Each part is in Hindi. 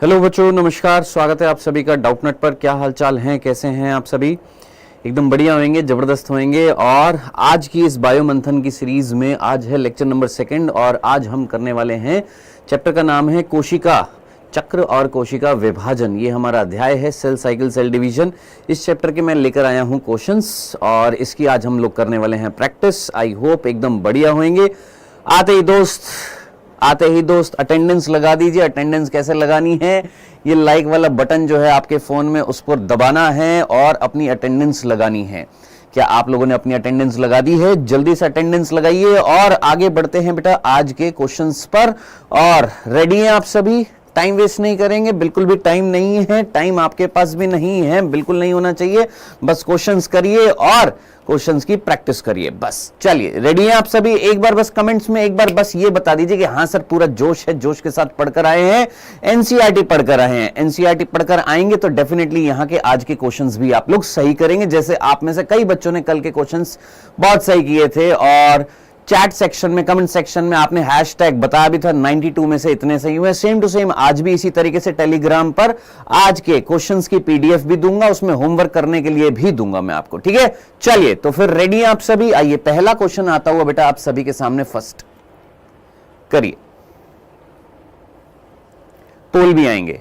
हेलो बच्चों, नमस्कार। स्वागत है आप सभी का डाउटनेट पर। क्या हालचाल हैं, कैसे हैं आप सभी? एकदम बढ़िया होंगे, जबरदस्त होंगे। और आज की इस बायो मंथन की सीरीज में आज है लेक्चर नंबर 2 और आज हम करने वाले हैं, चैप्टर का नाम है कोशिका चक्र और कोशिका विभाजन। ये हमारा अध्याय है सेल साइकिल सेल डिवीजन। इस चैप्टर के मैं लेकर आया हूं क्वेश्चंस और इसकी आज हम लोग करने वाले हैं प्रैक्टिस। आई होप एकदम बढ़िया होंगे। आते ही दोस्त अटेंडेंस लगा दीजिए। अटेंडेंस कैसे लगानी है? ये लाइक वाला बटन जो है आपके फोन में, उस पर दबाना है और अपनी अटेंडेंस लगानी है। क्या आप लोगों ने अपनी अटेंडेंस लगा दी है? जल्दी से अटेंडेंस लगाइए और आगे बढ़ते हैं बेटा आज के क्वेश्चंस पर। और रेडी हैं आप सभी? टाइम वेस्ट नहीं करेंगे, बिल्कुल भी टाइम नहीं है। टाइम आपके पास भी नहीं है, बिल्कुल नहीं होना चाहिए। बस क्वेश्चंस करिए और क्वेश्चंस की प्रैक्टिस करिए। बस चलिए, रेडी हैं आप सभी? एक बार बस कमेंट्स में एक बार बस ये बता दीजिए कि हाँ सर पूरा जोश है, जोश के साथ पढ़कर आए हैं, एनसीईआरटी पढ़कर आए हैं। एनसीईआरटी पढ़कर आएंगे तो डेफिनेटली यहाँ के आज के क्वेश्चंस भी आप लोग सही करेंगे। जैसे आप में से कई बच्चों ने कल के क्वेश्चंस बहुत सही किए थे और चैट सेक्शन में, कमेंट सेक्शन में आपने हैशटैग बताया भी था 92 में से इतने सही हुए। सेम टू सेम आज भी इसी तरीके से टेलीग्राम पर आज के क्वेश्चंस की पीडीएफ भी दूंगा, उसमें होमवर्क करने के लिए भी दूंगा मैं आपको। ठीक है, चलिए तो फिर रेडी हैं आप सभी? आइए, पहला क्वेश्चन आता हुआ बेटा आप सभी के सामने। फर्स्ट करिए, तोल भी आएंगे।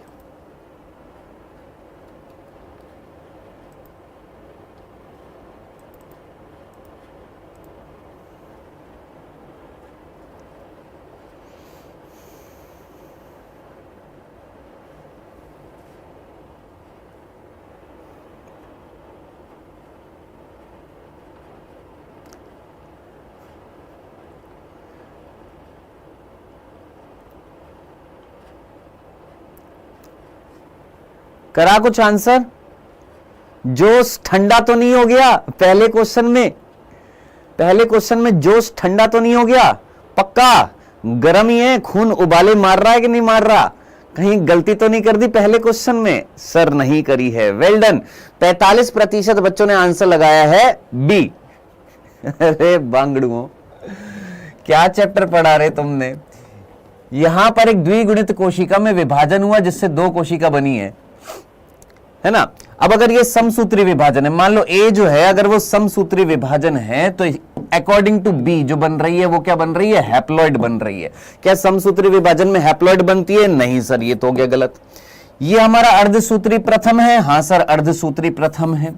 करा कुछ आंसर? जोश ठंडा तो नहीं हो गया? पहले क्वेश्चन में जोश ठंडा तो नहीं हो गया? पक्का गर्म ही है? खून उबाले मार रहा है कि नहीं मार रहा? कहीं गलती तो नहीं कर दी पहले क्वेश्चन में? सर नहीं करी है। Well done. 45% बच्चों ने आंसर लगाया है बी। अरे बांगड़ुओं, क्या चैप्टर पढ़ा रहे तुमने? यहां पर एक द्विगुणित कोशिका में विभाजन हुआ जिससे 2 कोशिका बनी है ना। अब अगर ये समसूत्री विभाजन है, मान लो ए जो है अगर वो समसूत्री विभाजन है तो अकॉर्डिंग टू बी जो बन रही है वो क्या बन रही है? हैप्लॉइड बन रही है। क्या समसूत्री विभाजन में हैप्लॉइड बनती है? नहीं सर, ये तो हो गया गलत। ये हमारा अर्धसूत्री प्रथम है। हां सर, अर्धसूत्री प्रथम है।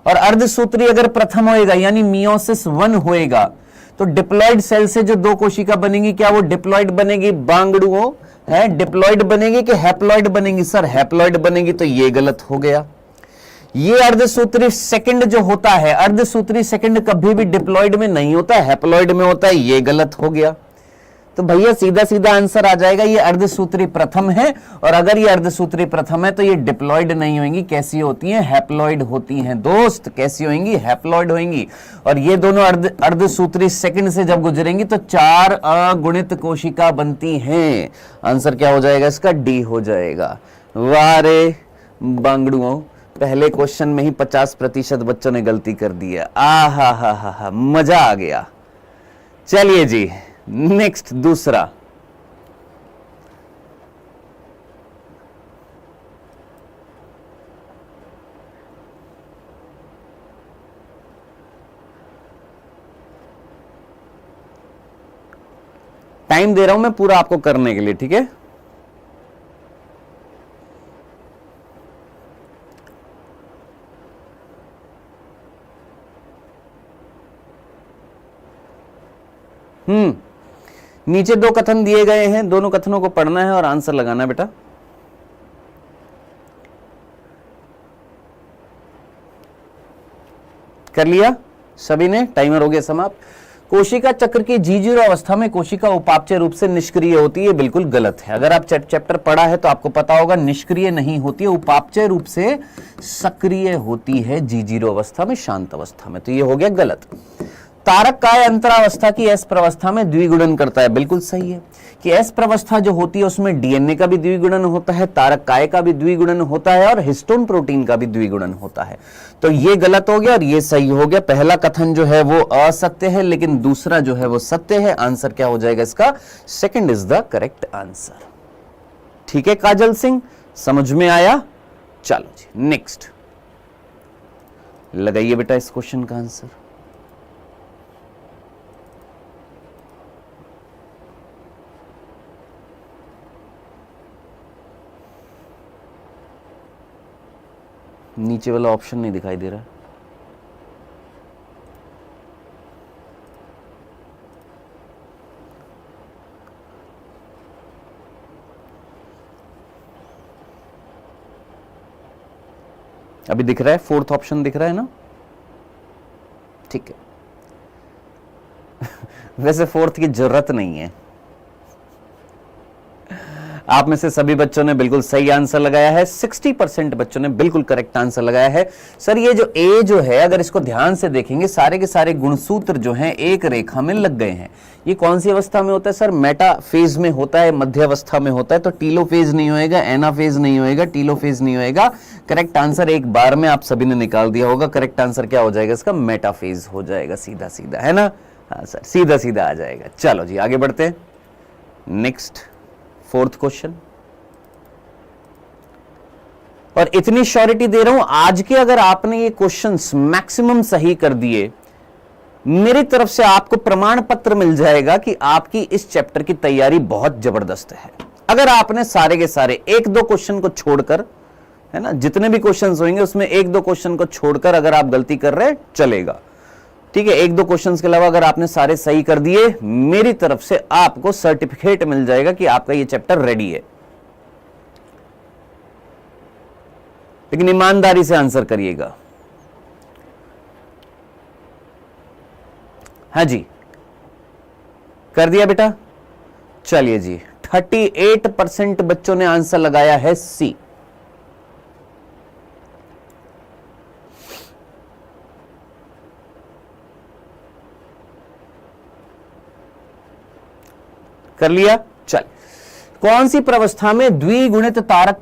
और अर्धसूत्री अगर प्रथम होएगा यानी मियोसिस 1 होएगा तो डिप्लॉइड सेल से जो 2 कोशिका बनेगी, क्या वो डिप्लॉइड बनेगी? बांगड़ुओं है, डिप्लॉइड बनेगी कि हैप्लॉइड बनेगी? सर हैप्लॉइड बनेगी, तो ये गलत हो गया। ये अर्धसूत्री सेकंड जो होता है, अर्धसूत्री सेकंड कभी भी डिप्लॉइड में नहीं होता, हैप्लॉइड में होता है, ये गलत हो गया। तो भैया सीधा सीधा आंसर आ जाएगा, ये अर्धसूत्री प्रथम है। और अगर ये अर्धसूत्री प्रथम है तो ये डिप्लॉइड नहीं होंगी, कैसी होती हैं? हैप्लॉइड होती हैं दोस्त। कैसी होंगी? हैप्लॉइड होंगी। और ये दोनों अर्धसूत्री सेकंड से जब गुजरेंगी तो 4 अगुणित कोशिका बनती हैं। आंसर क्या हो जाएगा इसका? डी हो जाएगा। वाह रे बांगड़ुओं, पहले क्वेश्चन में ही 50% बच्चों ने गलती कर दी है। हा, मजा आ गया। चलिए जी, नेक्स्ट दूसरा। टाइम दे रहा हूं मैं पूरा आपको करने के लिए, ठीक है? नीचे 2 कथन दिए गए हैं, दोनों कथनों को पढ़ना है और आंसर लगाना है बेटा। कर लिया सभी ने? टाइमर हो गया समाप्त। कोशिका चक्र की G0 अवस्था में कोशिका उपापचय रूप से निष्क्रिय होती है, बिल्कुल गलत है। अगर आप चैप्टर पढ़ा है तो आपको पता होगा निष्क्रिय नहीं होती है, उपापचय रूप से सक्रिय होती है G0 अवस्था में, शांत अवस्था में। तो ये हो गया गलत। तारक काय अंतरावस्था की एस प्रवस्था में द्विगुणन करता है, बिल्कुल सही है कि एस प्रवस्था जो होती है उसमें डीएनए का भी द्विगुणन होता है, तारक काय का भी द्विगुणन होता है और हिस्टोन प्रोटीन का भी द्विगुणन होता है। तो ये गलत हो गया और ये सही हो गया। पहला कथन जो है वो असत्य है लेकिन दूसरा जो है वो सत्य है। आंसर क्या हो जाएगा इसका? Second is the correct answer. ठीक है काजल सिंह, समझ में आया? चलो जी नेक्स्ट लगाइए बेटा इस क्वेश्चन का आंसर। नीचे वाला ऑप्शन नहीं दिखाई दे रहा। अभी दिख रहा है, फोर्थ ऑप्शन दिख रहा है ना? ठीक है। वैसे फोर्थ की जरूरत नहीं है। आप में से सभी बच्चों ने बिल्कुल सही आंसर लगाया है। 60% बच्चों ने बिल्कुल करेक्ट आंसर लगाया है। सर ये जो ए जो है, अगर इसको ध्यान से देखेंगे, सारे के सारे गुणसूत्र जो हैं एक रेखा में लग गए हैं। ये कौन सी अवस्था में होता है सर? मेटा फेज में होता है, मध्य अवस्था में होता है। तो टीलो फेज नहीं होएगा, एना फेज नहीं होएगा, टीलो फेज नहीं होएगा। करेक्ट आंसर एक बार में आप सभी ने निकाल दिया होगा। करेक्ट आंसर क्या हो जाएगा इसका? मेटा फेज हो जाएगा, सीधा सीधा, है ना? हाँ सर, सीधा सीधा आ जाएगा। चलो जी आगे बढ़ते हैं। नेक्स्ट फोर्थ क्वेश्चन, और इतनी श्योरिटी दे रहा हूं, आज के अगर आपने ये क्वेश्चंस मैक्सिमम सही कर दिए, मेरी तरफ से आपको प्रमाण पत्र मिल जाएगा कि आपकी इस चैप्टर की तैयारी बहुत जबरदस्त है। अगर आपने सारे के सारे एक दो क्वेश्चन को छोड़कर, है ना, जितने भी क्वेश्चंस होंगे उसमें एक दो क्वेश्चन को छोड़कर अगर आप गलती कर रहे चलेगा, ठीक है। एक दो क्वेश्चंस के अलावा अगर आपने सारे सही कर दिए, मेरी तरफ से आपको सर्टिफिकेट मिल जाएगा कि आपका ये चैप्टर रेडी है। लेकिन ईमानदारी से आंसर करिएगा। हाँ जी, कर दिया बेटा? चलिए जी, 38% बच्चों ने आंसर लगाया है सी। कर लिया? चल, कौन सी प्रावस्था में द्विगुणित तारक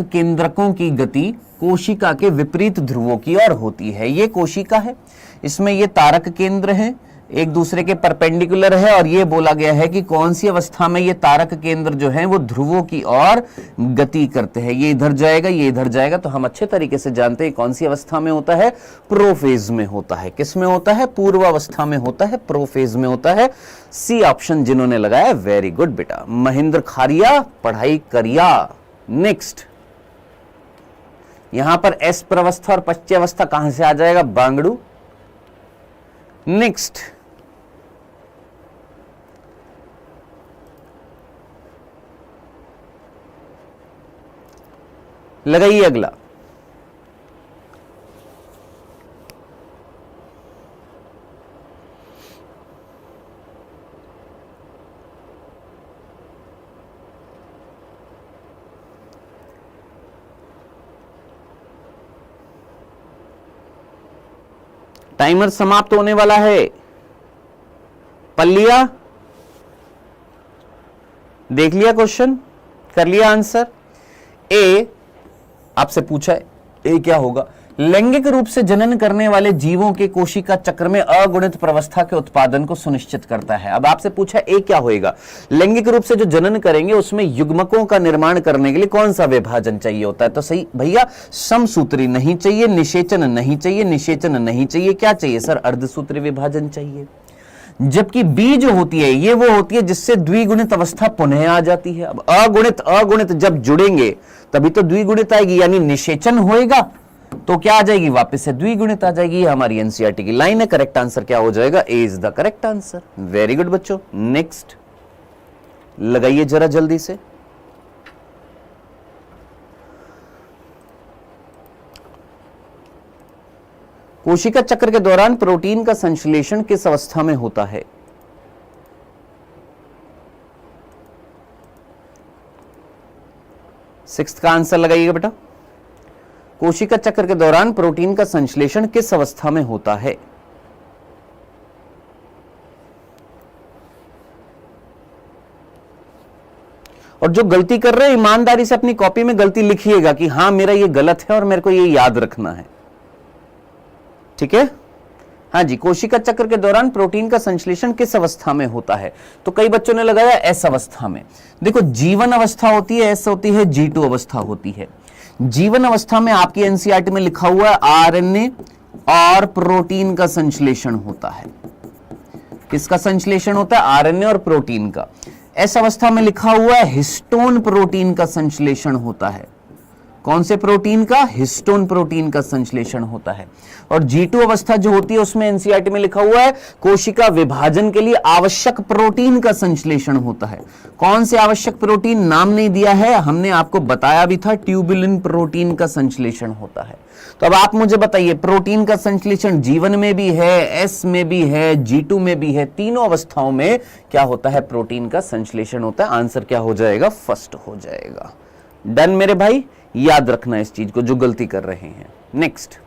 केंद्रकों की गति कोशिका के विपरीत ध्रुवों की ओर होती है? ये कोशिका है, इसमें ये तारक केंद्र हैं, एक दूसरे के परपेंडिकुलर है, और ये बोला गया है कि कौन सी अवस्था में ये तारक केंद्र जो है वो ध्रुवों की ओर गति करते हैं। ये इधर जाएगा, ये इधर जाएगा। तो हम अच्छे तरीके से जानते हैं कौन सी अवस्था में होता है? प्रोफेज में होता है। किस में होता है? पूर्व अवस्था में होता है, प्रोफेज में होता है। सी ऑप्शन जिन्होंने लगाया, वेरी गुड बेटा। महेंद्र खारिया, पढ़ाई करिया। नेक्स्ट, यहां पर एस प्रवस्था और पश्चावस्था कहां से आ जाएगा? बांगड़ू। नेक्स्ट, लगाइए अगला। टाइमर समाप्त होने वाला है। पल्लिया, देख लिया क्वेश्चन? कर लिया आंसर? ए आपसे पूछा है, ए क्या होगा? लैंगिक रूप से जनन करने वाले जीवों के कोशिका चक्र में अगुणित प्रवस्था के उत्पादन को सुनिश्चित करता है। अब आपसे पूछा ए क्या होएगा? लैंगिक रूप से जो जनन करेंगे उसमें युग्मकों का निर्माण करने के लिए कौन सा विभाजन चाहिए होता है? तो सही भैया, समसूत्री नहीं चाहिए, निषेचन नहीं चाहिए, निषेचन नहीं चाहिए। क्या चाहिए सर? अर्धसूत्री विभाजन चाहिए। जबकि बी जो होती है, ये वो होती है जिससे द्विगुणित अवस्था पुनः आ जाती है। अब अगुणित जब जुड़ेंगे तभी तो द्विगुणित आएगी, यानी निषेचन होएगा तो क्या आ जाएगी? वापस से द्विगुणित आ जाएगी। हमारी एनसीईआरटी की लाइन है। करेक्ट आंसर क्या हो जाएगा? A is the correct answer. Very good बच्चों। नेक्स्ट लगाइए जरा जल्दी से। कोशिका चक्र के दौरान प्रोटीन का संश्लेषण किस अवस्था में होता है? सिक्स्थ का आंसर लगाइएगा बेटा। कोशिका चक्र के दौरान प्रोटीन का संश्लेषण किस अवस्था में होता है? और जो गलती कर रहे हैं, ईमानदारी से अपनी कॉपी में गलती लिखिएगा कि हां मेरा ये गलत है और मेरे को ये याद रखना है, ठीक है? हाँ जी, कोशिका चक्र के दौरान प्रोटीन का संश्लेषण किस अवस्था में होता है? तो कई बच्चों ने लगाया एस अवस्था में। देखो, जीवन अवस्था होती है, एस होती है, G2 अवस्था होती है। जीवन अवस्था में आपकी एनसीईआरटी में लिखा हुआ है आरएनए और प्रोटीन का संश्लेषण होता है। किसका संश्लेषण होता है? आरएनए और प्रोटीन का। एस अवस्था में लिखा हुआ है हिस्टोन प्रोटीन का संश्लेषण होता है। कौन से प्रोटीन का? हिस्टोन प्रोटीन का संश्लेषण होता है। और G2 अवस्था जो होती है उसमें एनसीईआरटी में लिखा हुआ है कोशिका विभाजन के लिए आवश्यक प्रोटीन का संश्लेषण होता है। कौन से आवश्यक प्रोटीन? नाम नहीं दिया है, हमने आपको बताया भी था, ट्यूबुलिन प्रोटीन का संश्लेषण होता है। तो अब आप मुझे बताइए, प्रोटीन का संश्लेषण जीवन में भी है, एस में भी है, G2 में भी है, तीनों अवस्थाओं में क्या होता है? प्रोटीन का संश्लेषण होता है। आंसर क्या हो जाएगा? फर्स्ट हो जाएगा। डन मेरे भाई, याद रखना इस चीज को जो गलती कर रहे हैं। नेक्स्ट,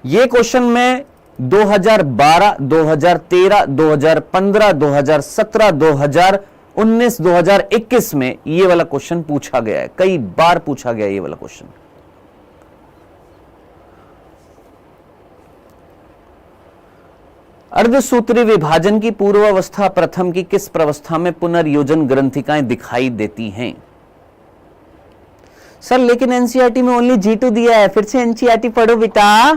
ये क्वेश्चन में 2012, 2013, 2015, 2017, 2019, 2021 में ये वाला क्वेश्चन पूछा गया है, कई बार पूछा गया है ये वाला क्वेश्चन। अर्धसूत्री विभाजन की पूर्वावस्था प्रथम की किस प्रवस्था में पुनर्योजन ग्रंथिकाएं दिखाई देती हैं? सर लेकिन एनसीईआरटी में ओनली G2 दिया है, फिर से एनसीईआरटी पढ़ो बेटा,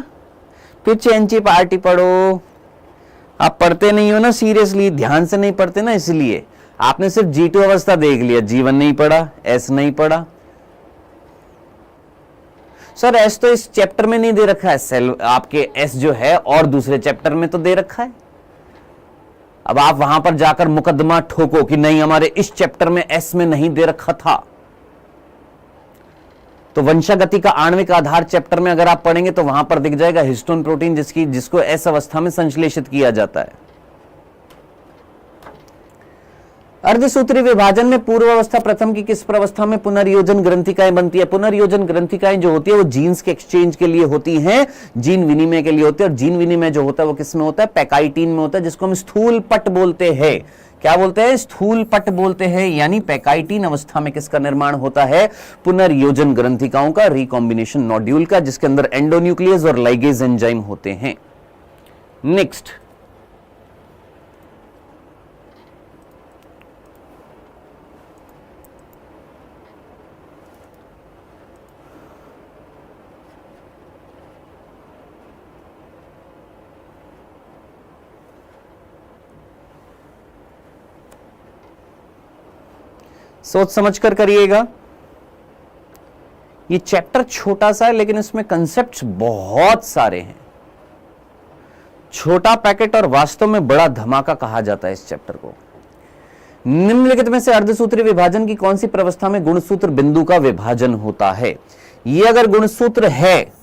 फिर से एनसीईआरटी पढ़ो। आप पढ़ते नहीं हो ना, सीरियसली ध्यान से नहीं पढ़ते ना, इसलिए आपने सिर्फ G2 अवस्था देख लिया, जीवन नहीं पढ़ा, एस नहीं पढ़ा। सर एस तो इस चैप्टर में नहीं दे रखा है, सेल आपके एस जो है और दूसरे चैप्टर में तो दे रखा है। अब आप वहां पर जाकर मुकदमा ठोको कि नहीं हमारे इस चैप्टर में एस में नहीं दे रखा था, तो वंशागति का आणविक आधार चैप्टर में अगर आप पढ़ेंगे तो वहां पर दिख जाएगा हिस्टोन प्रोटीन जिसको एस अवस्था में संश्लेषित किया जाता है। अर्धसूत्री विभाजन में पूर्वावस्था प्रथम की किस प्रवस्था में पुनर्योजन ग्रंथिकाएं बनती है? पुनर्योजन ग्रंथिकाएं जो होती है वो जीन्स के एक्सचेंज के लिए होती हैं, जीन विनिमय के लिए होती है। और जीन विनिमय जो होता है वो किस में होता है? पैकाइटिन में होता है, जिसको हम स्थूल पट बोलते हैं। क्या बोलते हैं? स्थूल पट बोलते हैं। यानी पैकाइटिन अवस्था में किसका निर्माण होता है? पुनर्योजन ग्रंथिकाओं का, रिकॉम्बिनेशन नोड्यूल का, जिसके अंदर एंडोन्यूक्लियस और लाइगेज एंजाइम होते हैं। नेक्स्ट, सोच समझकर करिएगा। ये चैप्टर छोटा सा है लेकिन इसमें कंसेप्ट्स बहुत सारे हैं। छोटा पैकेट और वास्तव में बड़ा धमाका कहा जाता है इस चैप्टर को। निम्नलिखित में से अर्धसूत्री विभाजन की कौन सी प्रवस्था में गुणसूत्र बिंदु का विभाजन होता है? ये अगर गुणसूत्र है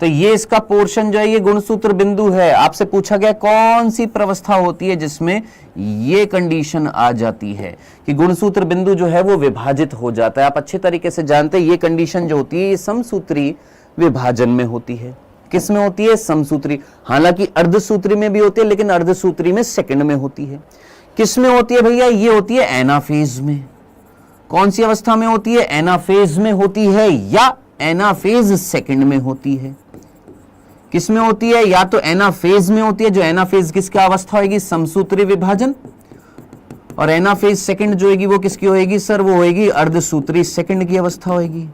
तो ये इसका पोर्शन जो है ये गुणसूत्र बिंदु है। आपसे पूछा गया कौन सी प्रवस्था होती है जिसमें ये कंडीशन आ जाती है कि गुणसूत्र बिंदु जो है वो विभाजित हो जाता है। आप अच्छे तरीके से जानते हैं ये कंडीशन जो होती है ये समसूत्री विभाजन में होती है। किस में होती है? समसूत्री। हालांकि अर्धसूत्री में भी होती है लेकिन अर्धसूत्री में सेकंड में होती है। किस में होती है भैया? ये होती है एनाफेज में। कौन सी अवस्था में होती है? एनाफेज में होती है या एनाफेज सेकंड में होती है। किस में होती है? या तो एनाफेज में होती है, जो एनाफेज किसकी अवस्था होगी? समसूत्री विभाजन। और एनाफेज सेकंड जो होगी वो किसकी होगी सर? वो होगी अर्धसूत्री सेकंड की अवस्था होगी।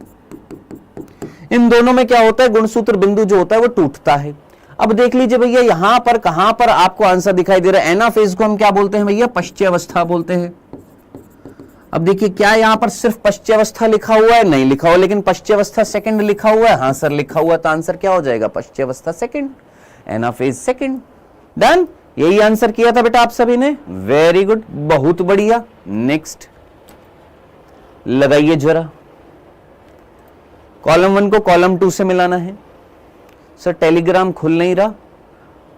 इन दोनों में क्या होता है? गुणसूत्र बिंदु जो होता है वो टूटता है। अब देख लीजिए भैया यहां पर कहां पर आपको आंसर दिखाई दे रहा है? एनाफेज को हम क्या बोलते हैं भैया? पश्चावस्था बोलते हैं। अब देखिए क्या यहां पर सिर्फ पश्चावस्था लिखा हुआ है? नहीं लिखा हुआ, लेकिन पश्चावस्था सेकंड लिखा हुआ है। हां सर लिखा हुआ, तो आंसर क्या हो जाएगा? पश्चावस्था सेकंड, एनाफेज सेकंड। डन, यही आंसर किया था बेटा आप सभी ने। वेरी गुड, बहुत बढ़िया। नेक्स्ट लगाइए जरा, कॉलम 1 को कॉलम 2 से मिलाना है। सर टेलीग्राम खुल नहीं रहा।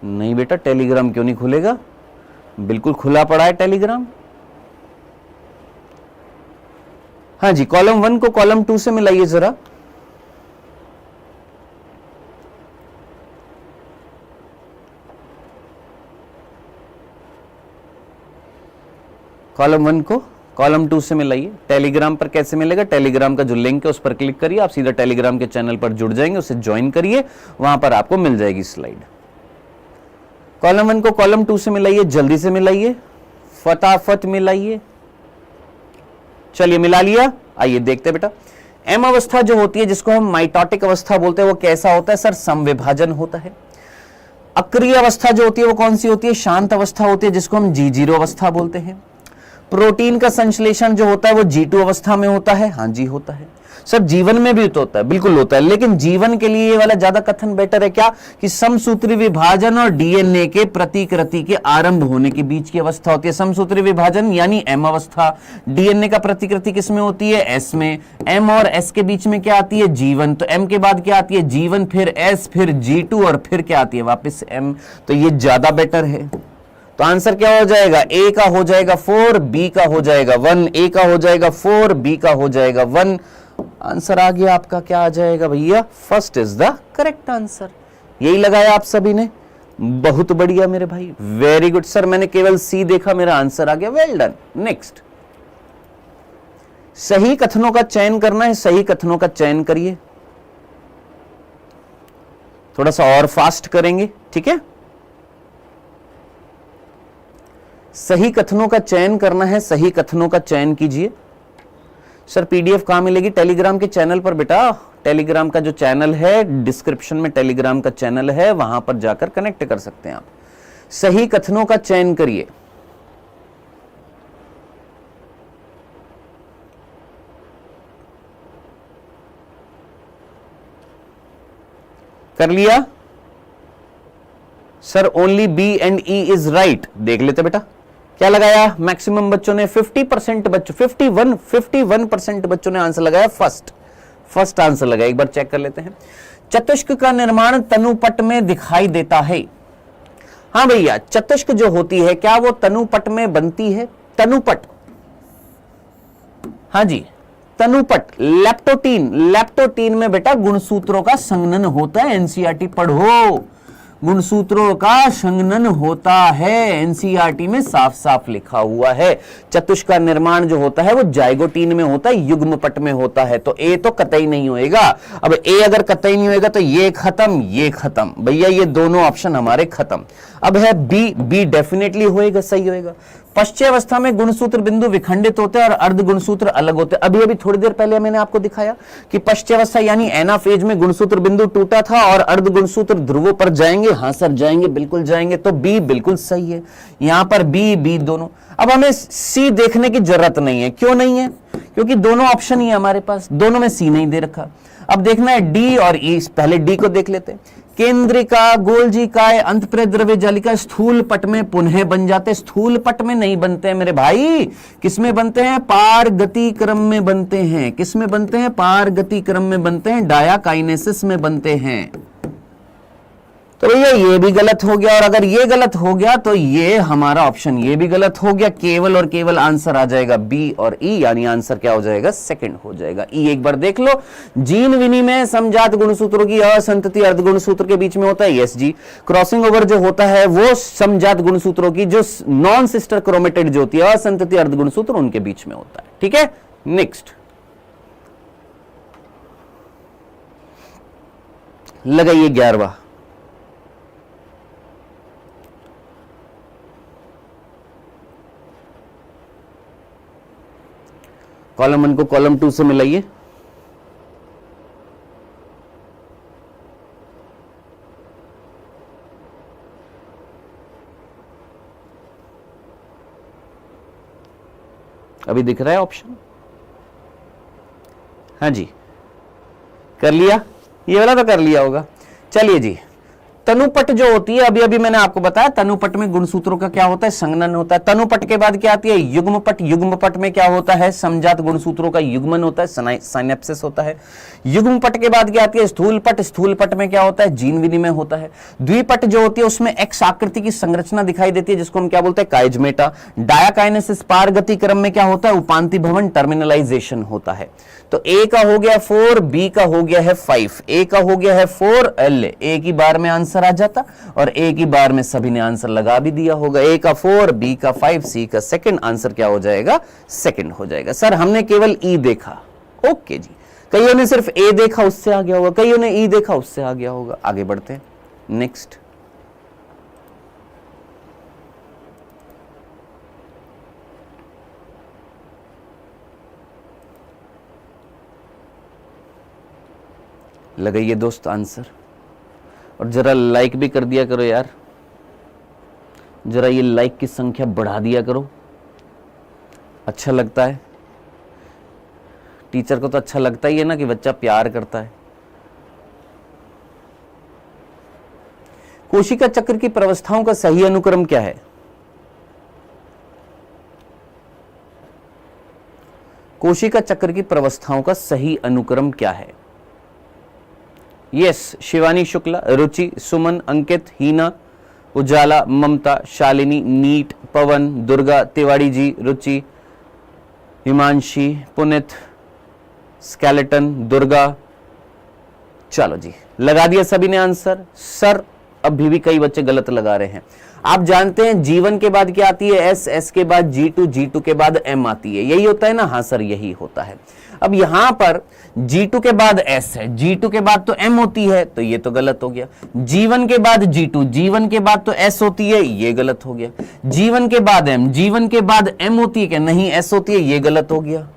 नहीं बेटा, टेलीग्राम क्यों नहीं खुलेगा? बिल्कुल खुला पड़ा है टेलीग्राम। हाँ जी, कॉलम 1 को कॉलम 2 से मिलाइए जरा। कॉलम 1 को कॉलम 2 से मिलाइए। टेलीग्राम पर कैसे मिलेगा? टेलीग्राम का जो लिंक है उस पर क्लिक करिए, आप सीधा टेलीग्राम के चैनल पर जुड़ जाएंगे, उसे ज्वाइन करिए, वहां पर आपको मिल जाएगी स्लाइड। कॉलम 1 को कॉलम 2 से मिलाइए, जल्दी से मिलाइए, फटाफट मिलाइए। चलिए मिला लिया। आइए देखते बेटा, एम अवस्था जो होती है जिसको हम माइटोटिक अवस्था बोलते हैं वो कैसा होता है? सर समविभाजन होता है। अक्रिय अवस्था जो होती है वो कौन सी होती है? शांत अवस्था होती है जिसको हम G0 अवस्था बोलते हैं। प्रोटीन का संश्लेषण जो होता है वो G2 अवस्था में होता है। हाँ जी होता है। सर जीवन में भी तो होता है, बिल्कुल होता है, लेकिन जीवन के लिए ये वाला ज्यादा कथन बेटर है क्या कि समसूत्री विभाजन और डीएनए के प्रतिकृति के आरंभ होने के बीच की अवस्था होती है समसूत्री विभाजन यानी एम अवस्था। डीएनए का प्रतिकृति किस में होती है? एस में। एम और एस के बीच में क्या आती है? जीवन। तो एम के बाद क्या आती है? जीवन, फिर एस, फिर G2 और फिर क्या आती है? वापस एम। तो ये ज्यादा बेटर है। तो आंसर क्या हो जाएगा? ए का हो जाएगा 4, बी का हो जाएगा 1। ए का हो जाएगा 4, बी का हो जाएगा 1। आंसर आ गया आपका, क्या आ जाएगा भैया? First is the correct answer. यही लगाया आप सभी ने, बहुत बढ़िया मेरे भाई, वेरी गुड। सर मैंने केवल सी देखा, मेरा आंसर आ गया, वेल डन। नेक्स्ट, सही कथनों का चयन करना है, सही कथनों का चयन करिए। थोड़ा सा और फास्ट करेंगे, ठीक है? सही कथनों का चयन करना है, सही कथनों का चयन कीजिए। सर पीडीएफ कहां मिलेगी? टेलीग्राम के चैनल पर बेटा। टेलीग्राम का जो चैनल है, डिस्क्रिप्शन में टेलीग्राम का चैनल है, वहां पर जाकर कनेक्ट कर सकते हैं आप। सही कथनों का चयन करिए। कर लिया? Sir only B and E is right. देख लेते बेटा क्या लगाया मैक्सिमम बच्चों ने? 50% बच्चों, 51% बच्चों ने आंसर लगाया फर्स्ट आंसर लगाया। एक बार चेक कर लेते हैं। चतुष्क का निर्माण तनुपट में दिखाई देता है। हाँ भैया, चतुष्क जो होती है क्या वो तनुपट में बनती है? तनुपट, हाँ जी तनुपट। लेप्टोटीन में बेटा गुणसूत्रों का संघनन होता है। एनसीईआरटी पढ़ो, गुणसूत्रों का संघनन होता है, एनसीईआरटी में साफ साफ लिखा हुआ है। चतुष्क का निर्माण जो होता है वो जाइगोटीन में होता है, युग्मपट में होता है। तो ए तो कतई नहीं होएगा। अब ए अगर कतई नहीं होएगा तो ये खत्म भैया, ये दोनों ऑप्शन हमारे खत्म। अब है बी डेफिनेटली होएगा, सही होएगा। पश्चावस्था में गुणसूत्र बिंदु विखंडित होते हैं और अर्ध गुणसूत्र अलग होते हैं। अभी थोड़ी देर पहले मैंने आपको दिखाया कि पश्चावस्था यानी एनाफेज में गुणसूत्र बिंदु टूटा था और अर्ध गुणसूत्र ध्रुवों पर जाएंगे। हाँ सर जाएंगे, बिल्कुल जाएंगे। तो बी बिल्कुल सही है, यहां पर बी दोनों। अब हमें सी देखने की जरूरत नहीं है। क्यों नहीं है? क्योंकि दोनों ऑप्शन ही है हमारे पास, दोनों में सी नहीं दे रखा। अब देखना है डी और ई। पहले डी को देख लेते हैं। केंद्रिका, गोलजीकाय, अंतःप्रेत द्रव्य जालिका स्थूल पट में पुनः बन जाते। स्थूल पट में नहीं बनते हैं मेरे भाई, किसमें बनते हैं? पारगति क्रम में बनते हैं। किसमें बनते हैं? पारगति क्रम में बनते हैं, डायाकाइनेसिस में बनते हैं। तो भैया ये भी गलत हो गया, और अगर ये गलत हो गया तो ये हमारा ऑप्शन ये भी गलत हो गया। केवल और केवल आंसर आ जाएगा बी और ई, यानी आंसर क्या हो जाएगा? सेकंड हो जाएगा। ई एक बार देख लो। जीन विनिमय समजात गुणसूत्रों की असंतति अर्ध गुणसूत्र के बीच में होता है। यस जी। क्रॉसिंग ओवर जो होता है वो समजात गुणसूत्रों की जो नॉन सिस्टर क्रोमेटिड जो होती है असंतति अर्ध गुणसूत्र उनके बीच में होता है। ठीक है, नेक्स्ट लगाइए 11वां। कॉलम 1 को कॉलम 2 से मिलाइए। अभी दिख रहा है ऑप्शन? हाँ जी, कर लिया? ये वाला तो कर लिया होगा। चलिए जी, तनुपट जो होती है, अभी अभी मैंने आपको बताया तनुपट में गुणसूत्रों का क्या होता है? संघनन होता है। तनुपट के बाद क्या आती है? युग्मपट। युग्मपट में क्या होता है? समजात गुणसूत्रों का युग्मन होता है, साइनेप्सिस होता है। युग्मपट के बाद क्या आती है? स्थूलपट। स्थूलपट में क्या होता है? जीन विनिमय होता है। द्विपट जो होती है उसमें एक्स आकृति की संरचना दिखाई देती है जिसको हम क्या बोलते हैं? काइजमेटा। डायाकाइनेसिस पारगति क्रम में क्या होता है? उपांति भवन, टर्मिनलाइजेशन होता है। तो ए का हो गया 4, बी का हो गया है 5। ए का हो गया है 4, एल एक ही बार में आंसर आंसर आ जाता और एक ही बार में सभी ने आंसर लगा भी दिया होगा। ए का 4, बी का 5, सी का सेकंड, आंसर क्या हो जाएगा? सेकंड हो जाएगा। सर हमने केवल ई देखा, ओके जी। कईयों ने सिर्फ ए देखा, उससे आ गया होगा, कईयों ने ई देखा, उससे आ गया होगा। आगे बढ़ते हैं, नेक्स्ट। लगाइए दोस्त आंसर, और जरा लाइक भी कर दिया करो यार, जरा ये लाइक की संख्या बढ़ा दिया करो, अच्छा लगता है। टीचर को तो अच्छा लगता ही है ना कि बच्चा प्यार करता है। कोशिका चक्र की प्रवस्थाओं का सही अनुक्रम क्या है? कोशिका चक्र की प्रवस्थाओं का सही अनुक्रम क्या है? यस, शिवानी शुक्ला, रुचि, सुमन, अंकित, हीना, उजाला, ममता, शालिनी, नीट, पवन, दुर्गा, तिवाड़ी जी, रुचि, हिमांशी, पुनित, स्केलेटन, दुर्गा। चलो जी, लगा दिया सभी ने आंसर। सर अभी भी कई बच्चे गलत लगा रहे हैं। आप जानते हैं जीवन के बाद क्या आती है? एस, एस के बाद G2, G2 के बाद M आती है, यही होता है ना? हाँ सर यही होता है। अब यहां पर G2 के बाद S है, G2 के बाद तो M होती है, तो ये तो गलत हो गया। G1 के बाद G2, G1 के बाद तो S होती है, ये गलत हो गया। G1 के बाद M, G1 के बाद M होती है क्या? नहीं, S होती है, ये गलत हो गया।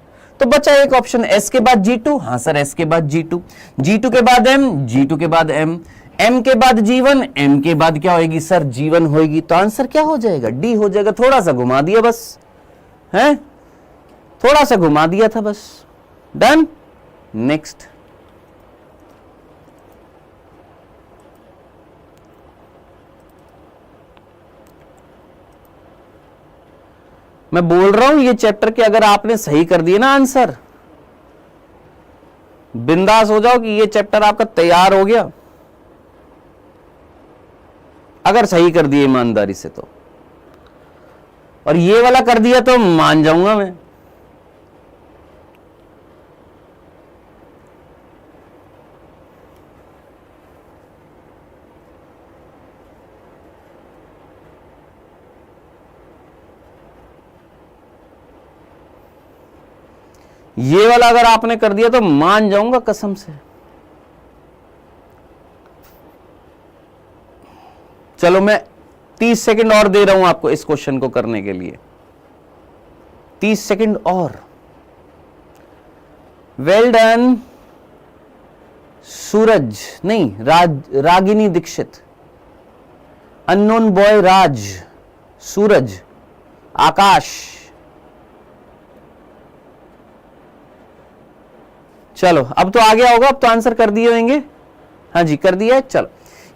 तो बचा एक ऑप्शन, S के बाद G2। हाँ सर, S के बाद G2, G2 के बाद M, G2 के बाद M, M के बाद G1, M के बाद क्या होगी सर? G1 होगी। तो आंसर क्या हो जाएगा? D हो जाएगा। थोड़ा सा घुमा दिया बस, है थोड़ा सा घुमा दिया था बस। Done, next. मैं बोल रहा हूं ये चैप्टर के अगर आपने सही कर दिए ना आंसर, बिंदास हो जाओ कि ये चैप्टर आपका तैयार हो गया, अगर सही कर दिए ईमानदारी से तो। और ये वाला कर दिया तो मान जाऊंगा मैं। ये वाला अगर आपने कर दिया तो मान जाऊंगा कसम से। चलो मैं 30 सेकंड और दे रहा हूं आपको इस क्वेश्चन को करने के लिए, 30 सेकंड और। Well done. सूरज नहीं, रागिनी दीक्षित, अननोन बॉय राज, सूरज, आकाश। चलो अब तो आ गया होगा, अब तो आंसर कर दिए होंगे। हाँ जी कर दिया है। चलो,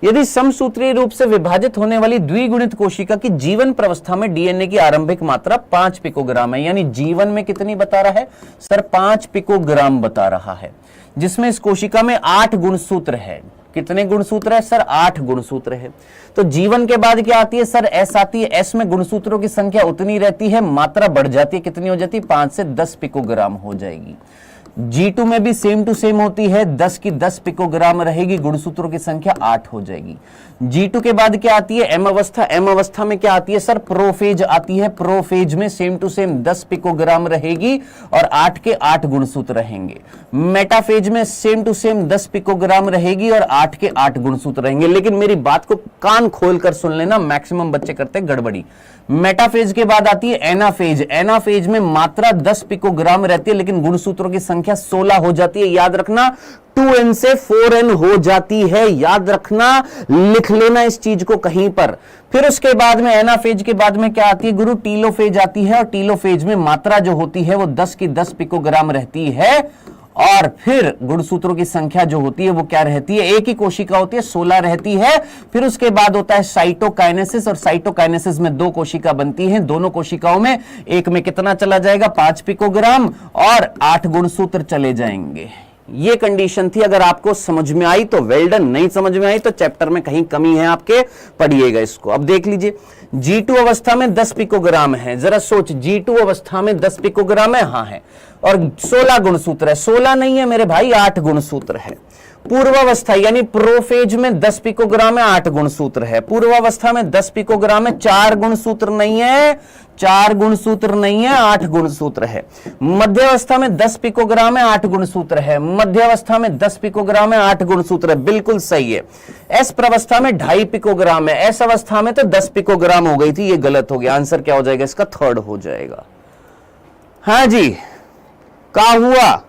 यदि समसूत्रीय रूप से विभाजित होने वाली द्विगुणित कोशिका की जीवन प्रवस्था में डीएनए की आरंभिक मात्रा 5 पिकोग्राम है, यानी जीवन में कितनी बता रहा है सर? 5 पिकोग्राम बता रहा है, जिसमें इस कोशिका में 8 गुणसूत्र है। कितने गुणसूत्र है सर? 8 गुणसूत्र है। तो जीवन के बाद क्या आती है सर? एस आती है। एस में गुणसूत्रों की संख्या उतनी रहती है, मात्रा बढ़ जाती है। कितनी हो जाती है? 5 से 10 पिकोग्राम हो जाएगी। G2 में भी सेम टू सेम होती है, 10 की 10 पिकोग्राम रहेगी, गुणसूत्रों की संख्या 8 हो जाएगी। G2 के बाद क्या आती है? M अवस्था। M अवस्था में क्या आती है सर? प्रोफेज आती है। प्रोफेज में सेम टू सेम 10 पिकोग्राम रहेगी और 8 के 8 गुणसूत्र रहेंगे। मेटाफेज में सेम टू सेम 10 पिकोग्राम रहेगी और 8 के 8 गुणसूत्र रहेंगे। लेकिन मेरी बात को कान खोलकर सुन लेना, मैक्सिमम बच्चे करते हैं गड़बड़ी। मेटाफेज के बाद आती है एनाफेज। एनाफेज में मात्रा 10 पिकोग्राम रहती है, लेकिन गुणसूत्रों की संख्या 16 हो जाती है। याद रखना, 2n से 4n हो जाती है। याद रखना, लिख लेना इस चीज को कहीं पर। फिर उसके बाद में एनाफेज के बाद में क्या आती है गुरु? टीलोफेज आती है। और टीलोफेज में मात्रा जो होती है वो 10 की 10 पिकोग्राम रहती है। और फिर गुणसूत्रों की संख्या जो होती है वो क्या रहती है? एक ही कोशिका होती है, 16 रहती है। फिर उसके बाद होता है साइटोकाइनेसिस, और साइटोकाइनेसिस में 2 कोशिका बनती हैं। दोनों कोशिकाओं में एक में कितना चला जाएगा? 5 पिकोग्राम और 8 गुणसूत्र चले जाएंगे। ये कंडीशन थी। अगर आपको समझ में आई तो वेल डन, नहीं समझ में आई तो चैप्टर में कहीं कमी है आपके, पढ़िएगा इसको। अब देख लीजिए, G2 अवस्था में 10 पिकोग्राम है। जरा सोच, G2 अवस्था में 10 पिकोग्राम है। हाँ है। और 16 गुणसूत्र है। 16 नहीं है मेरे भाई, 8 गुणसूत्र है। पूर्वावस्था यानी प्रोफेज में 10 पिकोग्राम है, 8 गुणसूत्र है। पूर्वावस्था में 10 पिकोग्राम है, 4 गुणसूत्र नहीं है, 4 गुणसूत्र नहीं है, 8 गुणसूत्र है। मध्यावस्था में 10 पिकोग्राम है, 8 गुणसूत्र है। मध्यावस्था में 10 पिकोग्राम है, 8 गुणसूत्र है, बिल्कुल सही है। एस प्रवस्था में 2.5 पिकोग्राम है, एस अवस्था में तो 10 पिकोग्राम हो गई थी, ये गलत हो गया। आंसर क्या हो जाएगा इसका? थर्ड हो जाएगा। हाँ जी, क्या हुआ?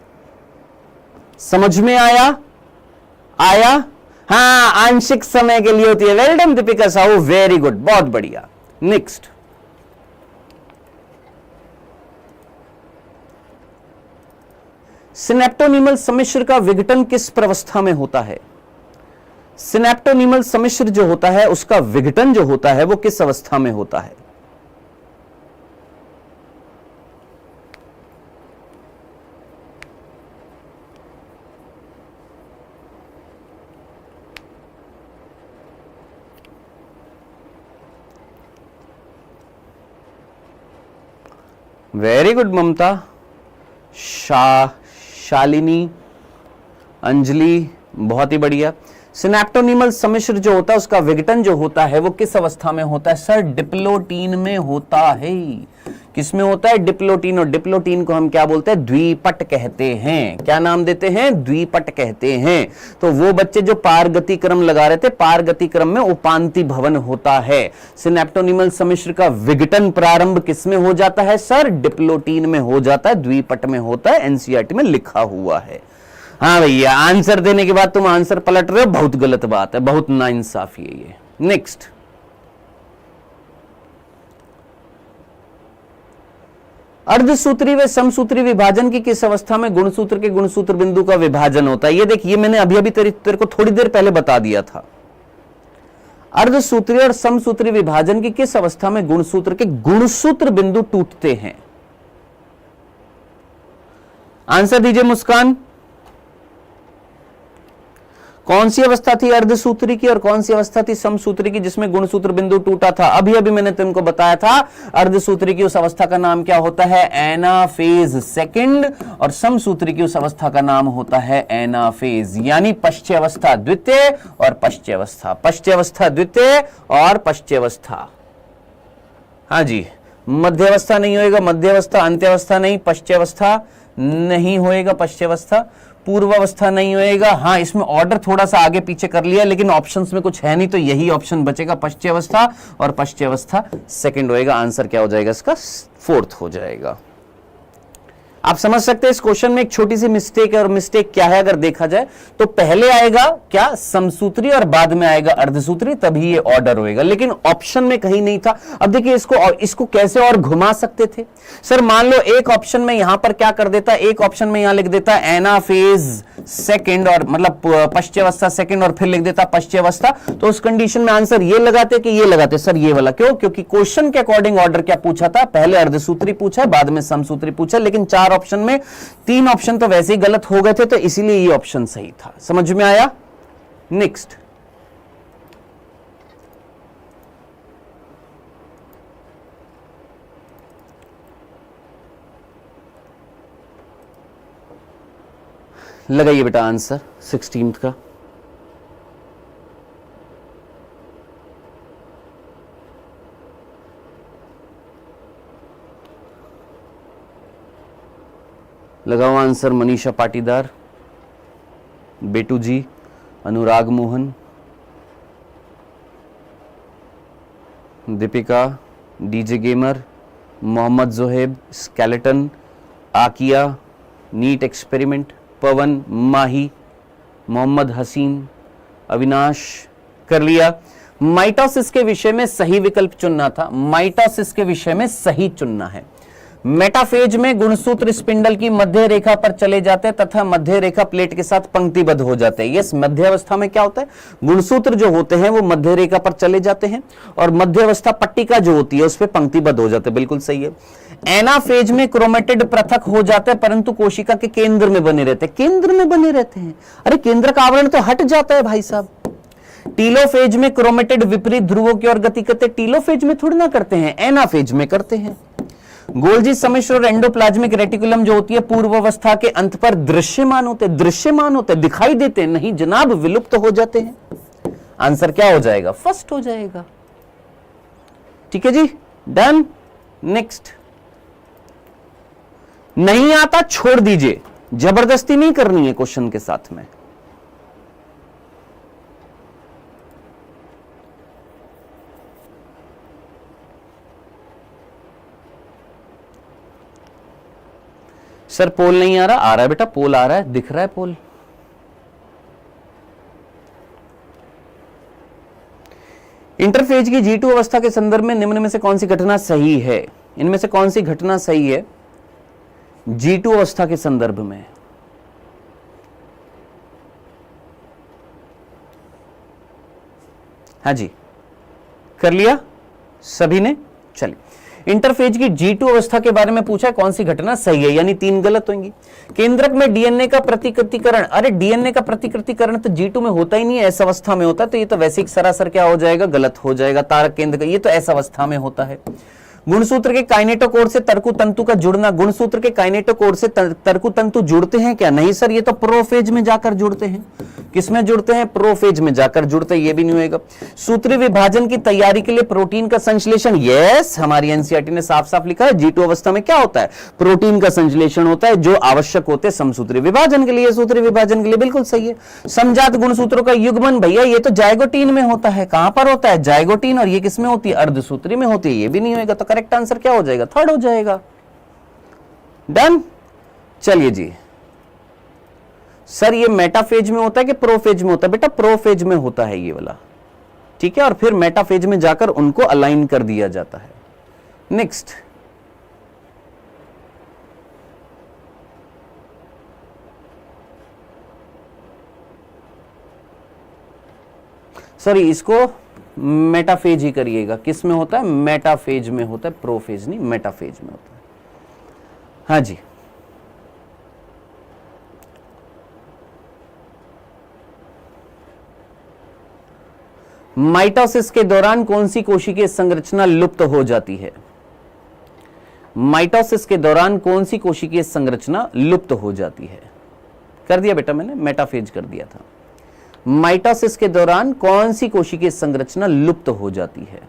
समझ में आया? आया? हाँ, आंशिक समय के लिए होती है। Well done Deepika Sahu, very good, बहुत बढ़िया। नेक्स्ट, सिनेप्टोनीमल सम्मिश्र का विघटन किस प्रवस्था में होता है? सिनेप्टोनीमल सम्मिश्र जो होता है उसका विघटन जो होता है वो किस अवस्था में होता है? वेरी गुड ममता, शालिनी, अंजलि, बहुत ही बढ़िया। सिनेप्टोनीमल सम्मिश्र जो होता है उसका विघटन जो होता है वो किस अवस्था में होता है? सर डिप्लोटीन में होता है। किसमें होता है? डिप्लोटीन। और डिप्लोटीन को हम क्या बोलते हैं? द्विपट कहते हैं। क्या नाम देते हैं? द्विपट कहते हैं। तो वो बच्चे जो पारगति क्रम लगा रहे थे, पारगति क्रम में उपांति भवन होता है। सिनेप्टोनीमल सम्मिश्र का विघटन प्रारंभ किसमें हो जाता है? सर डिप्लोटीन में हो जाता है, द्विपट में होता है, एनसीईआरटी में लिखा हुआ है। हाँ भैया, आंसर देने के बाद तुम आंसर पलट रहे हो, बहुत गलत बात है, बहुत नाइंसाफी है ये। नेक्स्ट, अर्धसूत्री व समसूत्री विभाजन की किस अवस्था में गुणसूत्र के गुणसूत्र बिंदु का विभाजन होता है? ये देखिए, मैंने अभी अभी तेरे को थोड़ी देर पहले बता दिया था। अर्धसूत्री और समसूत्री विभाजन की किस अवस्था में गुणसूत्र के गुणसूत्र बिंदु टूटते हैं? आंसर दीजिए मुस्कान। कौन सी अवस्था थी अर्धसूत्री की और कौन सी अवस्था थी समसूत्री की जिसमें गुणसूत्र बिंदु टूटा था? अभी अभी मैंने तुमको बताया था, अर्धसूत्री की उस अवस्था का नाम क्या होता है? Anaphase second. और समसूत्री की उस अवस्था का नाम होता है एनाफेज, यानी पश्चावस्था द्वितीय और पश्चावस्था, पश्चावस्था द्वितीय और पश्चावस्था। हाँ जी, मध्यावस्था नहीं होएगा, मध्यावस्था, अंत्यावस्था नहीं, पश्चावस्था नहीं होएगा, पश्चावस्था, पूर्वावस्था नहीं होएगा। हाँ, इसमें ऑर्डर थोड़ा सा आगे पीछे कर लिया, लेकिन ऑप्शंस में कुछ है नहीं, तो यही ऑप्शन बचेगा, पश्चावस्था और पश्चावस्था सेकंड होएगा। आंसर क्या हो जाएगा इसका? फोर्थ हो जाएगा। आप समझ सकते हैं इस क्वेश्चन में एक छोटी सी मिस्टेक है, और मिस्टेक क्या है अगर देखा जाए तो पहले आएगा क्या? समसूत्री और बाद में आएगा अर्धसूत्री, तभी ये ऑर्डर होएगा, लेकिन ऑप्शन में कहीं नहीं था। अब देखिए इसको कैसे और घुमा सकते थे? सर मान लो एक ऑप्शन में यहां पर क्या कर देता, एक ऑप्शन में यहां लिख देता एनाफेज सेकंड, और मतलब पश्चावस्था सेकंड, और फिर लिख देता पश्चावस्था, तो उस कंडीशन में आंसर ये लगाते कि ये लगाते? सर ये वाला। क्यों? क्योंकि क्वेश्चन के अकॉर्डिंग ऑर्डर क्या पूछा था? पहले अर्धसूत्री पूछा है, बाद में समसूत्री पूछा, लेकिन 4 ऑप्शन में 3 ऑप्शन तो वैसे ही गलत हो गए थे, तो इसीलिए ये ऑप्शन सही था। समझ में आया? नेक्स्ट, लगाइए बेटा आंसर 16th का। लगाओ answer Manisha Patidar, Betu ji, Anurag Mohan, Deepika, DJ gamer, Mohammad Zoheb, skeleton, Aakiya, NEET experiment, Pawan, Mahi, Mohammad Haseen, Avinash. कर लिया। माइटोसिस के विषय में सही विकल्प चुनना था, माइटोसिस के विषय में सही चुनना है। मेटाफेज में गुणसूत्र स्पिंडल की मध्य रेखा पर चले जाते हैं तथा मध्य रेखा प्लेट के साथ पंक्तिबद्ध हो जाते हैं। यस, मध्य अवस्था में क्या होता है? गुणसूत्र जो होते हैं वो मध्य रेखा पर चले जाते हैं, और मध्य अवस्था पट्टिका जो होती है उस पर पंक्तिबद्ध हो जाते हैं। बिल्कुल सही है। एनाफेज में क्रोमेटिड पृथक हो जाते हैं, परंतु कोशिका के केंद्र में बने रहते हैं। केंद्र में बने रहते हैं? अरे केंद्र का आवरण तो हट जाता है भाई साहब। टीलोफेज में क्रोमेटिड विपरीत ध्रुवों की ओर गति करते, टीलोफेज में थोड़ी ना करते हैं, एनाफेज में करते हैं। गोल्जी सम्मिश्र और एंडोप्लाज्मिक रेटिकुलम जो होती है पूर्व अवस्था के अंत पर दृश्यमान होते, दिखाई देते नहीं जनाब, विलुप्त तो हो जाते हैं। आंसर क्या हो जाएगा? फर्स्ट हो जाएगा। ठीक है जी, डन। नेक्स्ट, नहीं आता छोड़ दीजिए, जबरदस्ती नहीं करनी है क्वेश्चन के साथ में। सर पोल नहीं आ रहा है बेटा, पोल आ रहा है, दिख रहा है पोल। इंटरफेज की G2 अवस्था के संदर्भ में निम्न में से कौन सी घटना सही है? इनमें से कौन सी घटना सही है G2 अवस्था के संदर्भ में? हाँ जी, कर लिया सभी ने? चलिए, इंटरफेज की G2 अवस्था के बारे में पूछा है, कौन सी घटना सही है, यानी 3 गलत होंगी। केंद्रक में डीएनए का प्रतिकृतिकरण, अरे डीएनए का प्रतिकृतिकरण तो G2 में होता ही नहीं है, एस अवस्था में होता है, तो ये तो वैसे ही सरासर क्या हो जाएगा? गलत हो जाएगा। तारक केंद्र का ये तो एस अवस्था में होता है। गुणसूत्र के काइनेटोकोर से तर्कु तंतु का जुड़ना, गुणसूत्र के काइनेटोकोर से तर्कु तंतु जुड़ते हैं क्या? नहीं सर, ये तो प्रोफेज में जाकर जुड़ते हैं। किसमें जुड़ते हैं? प्रोफेज में जाकर जुड़ते हैं, ये भी नहीं होगा। सूत्री विभाजन की तैयारी के लिए प्रोटीन का संश्लेषण, यस, हमारी एनसीईआरटी ने साफ साफ लिखा है G2 अवस्था में क्या होता है? प्रोटीन का संश्लेषण होता है जो आवश्यक होते हैं समसूत्री विभाजन के लिए। सूत्री विभाजन के लिए बिल्कुल सही है। समजात गुणसूत्रों का युग्मन, भैया ये तो जाइगोटीन में होता है। कहां पर होता है? जाइगोटीन। और ये किसमें होती है? अर्धसूत्री में होती है, ये भी नहीं होगा। तो करेक्ट आंसर क्या हो जाएगा? थर्ड हो जाएगा। डन। चलिए जी, सर ये मेटाफेज में होता है कि प्रोफेज में होता है? बेटा प्रोफेज में होता है ये वाला, ठीक है, और फिर मेटाफेज में जाकर उनको अलाइन कर दिया जाता है। नेक्स्ट, सॉरी इसको मेटाफेज ही करिएगा। किस में होता है? मेटाफेज में होता है, प्रोफेज नहीं, मेटाफेज में होता है। हाँ जी, माइटोसिस के दौरान कौन सी कोशिकीय संरचना लुप्त हो जाती है? माइटोसिस के दौरान कौन सी कोशिकीय संरचना लुप्त हो जाती है? कर दिया बेटा मैंने, मेटाफेज कर दिया था। माइटोसिस के दौरान कौन सी कोशिकीय संरचना लुप्त हो जाती है?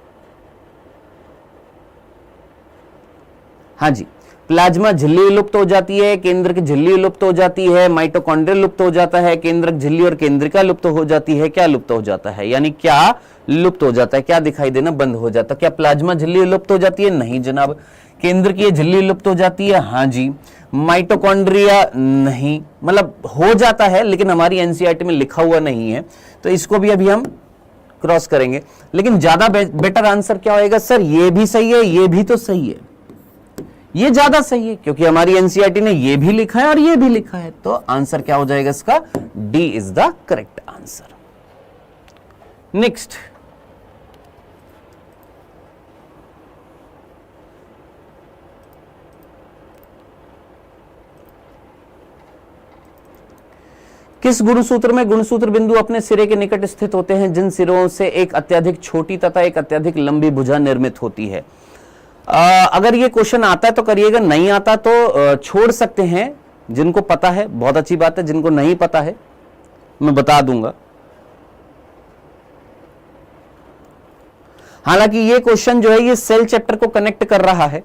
हाँ जी, प्लाज्मा झिल्ली लुप्त हो जाती है, केंद्रक झिल्ली लुप्त हो जाती है, माइटोकॉन्ड्रिया लुप्त हो जाता है, केंद्रक झिल्ली और केंद्रिका लुप्त हो जाती है। क्या लुप्त हो जाता है? यानी क्या लुप्त हो जाता है? क्या दिखाई देना बंद हो जाता है? क्या प्लाज्मा झिल्ली लुप्त हो जाती है? नहीं जनाब। केंद्रकीय झिल्ली लुप्त हो जाती है? हाँ जी। माइटोकॉन्ड्रिया नहीं, मतलब हो जाता है लेकिन हमारी एनसीईआरटी में लिखा हुआ नहीं है, तो इसको भी अभी हम क्रॉस करेंगे। लेकिन ज्यादा बेटर आंसर क्या होएगा? सर ये भी सही है, ये भी तो सही है, ये ज्यादा सही है क्योंकि हमारी एनसीईआरटी ने ये भी लिखा है और ये भी लिखा है। तो आंसर क्या हो जाएगा इसका? D is the correct answer. Next, किस गुणसूत्र में गुणसूत्र बिंदु अपने सिरे के निकट स्थित होते हैं जिन सिरों से एक अत्यधिक छोटी तथा एक अत्यधिक लंबी भुजा निर्मित होती है? अगर ये क्वेश्चन आता है तो करिएगा, नहीं आता तो छोड़ सकते हैं। जिनको पता है बहुत अच्छी बात है, जिनको नहीं पता है मैं बता दूंगा। हालांकि ये क्वेश्चन जो है ये सेल चैप्टर को कनेक्ट कर रहा है,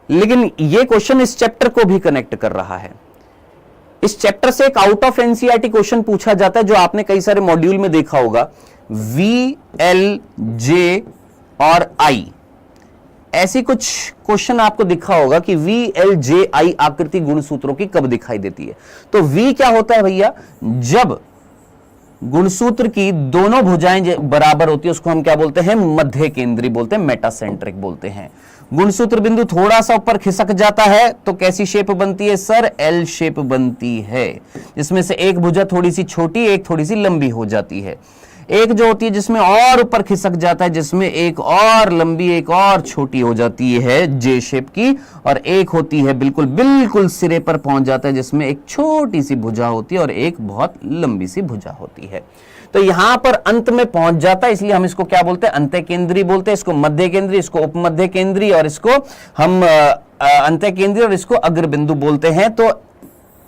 लेकिन ये क्वेश्चन इस चैप्टर को भी कनेक्ट कर रहा है। इस चैप्टर से एक आउट ऑफ एनसीईआरटी क्वेश्चन पूछा जाता है जो आपने कई सारे मॉड्यूल में देखा होगा। वी, एल, जे और आई, ऐसी कुछ क्वेश्चन आपको दिखा होगा कि वी, एल, जे, आई आकृति गुणसूत्रों की कब दिखाई देती है। तो वी क्या होता है भैया? जब गुणसूत्र की दोनों भुजाएं बराबर होती है उसको हम क्या बोलते हैं? मध्य केंद्री बोलते हैं, मेटासेंट्रिक बोलते हैं। गुणसूत्र बिंदु थोड़ा सा ऊपर खिसक जाता है तो कैसी शेप बनती है सर? एल शेप बनती है, जिसमें से एक भुजा थोड़ी सी छोटी, एक थोड़ी सी लंबी हो जाती है। एक जो होती है जिसमें और ऊपर खिसक जाता है, जिसमें एक और लंबी एक और छोटी हो जाती है जे शेप की, और एक होती है बिल्कुल बिल्कुल सिरे पर पहुंच जाता है जिसमें एक छोटी सी भुजा होती है और एक बहुत लंबी सी भुजा होती है। तो यहां पर अंत में पहुंच जाता है, इसलिए हम इसको क्या बोलते हैं? अंत्य केंद्री बोलते हैं। इसको मध्य केंद्री, इसको उपमध्य केंद्री, और इसको हम अंत्य केंद्रीय और इसको अग्र बिंदु बोलते हैं। तो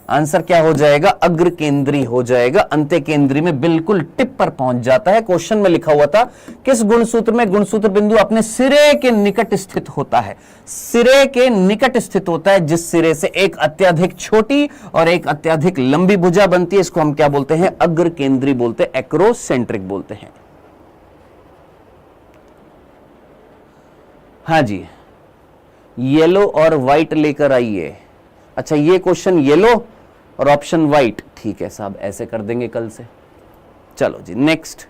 आंसर क्या हो जाएगा? अग्र केंद्रीय हो जाएगा। अंत्य केंद्रीय में बिल्कुल टिप पर पहुंच जाता है। क्वेश्चन में लिखा हुआ था किस गुणसूत्र में गुणसूत्र बिंदु अपने सिरे के निकट स्थित होता है? सिरे के निकट स्थित होता है, जिस सिरे से एक अत्यधिक छोटी और एक अत्यधिक लंबी भुजा बनती है, इसको हम क्या बोलते हैं? अग्र केंद्रीय बोलते हैं, एक्रोसेंट्रिक बोलते हैं। हाँ जी, येलो और व्हाइट लेकर आइए। अच्छा, ये क्वेश्चन येलो और ऑप्शन व्हाइट, ठीक है साहब, ऐसे कर देंगे कल से। चलो जी नेक्स्ट।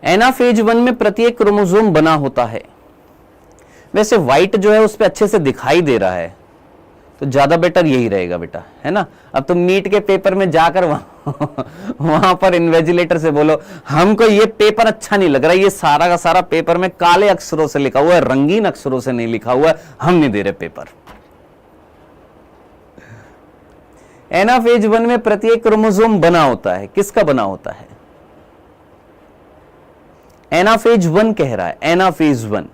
एनाफेज 1 में प्रत्येक क्रोमोसोम बना होता है। वैसे व्हाइट जो है उस पर अच्छे से दिखाई दे रहा है, तो ज्यादा बेटर यही रहेगा बेटा, है ना। अब तुम नीट के पेपर में जाकर वहां पर इन्वेजिलेटर से बोलो हमको ये पेपर अच्छा नहीं लग रहा, ये सारा का सारा पेपर में काले अक्षरों से लिखा हुआ है, रंगीन अक्षरों से नहीं लिखा हुआ है, हम नहीं दे रहे पेपर। एनाफेज 1 में प्रत्येक क्रोमोसोम बना होता है। किसका बना होता है? एनाफेज 1 कह रहा है, एनाफेज 1।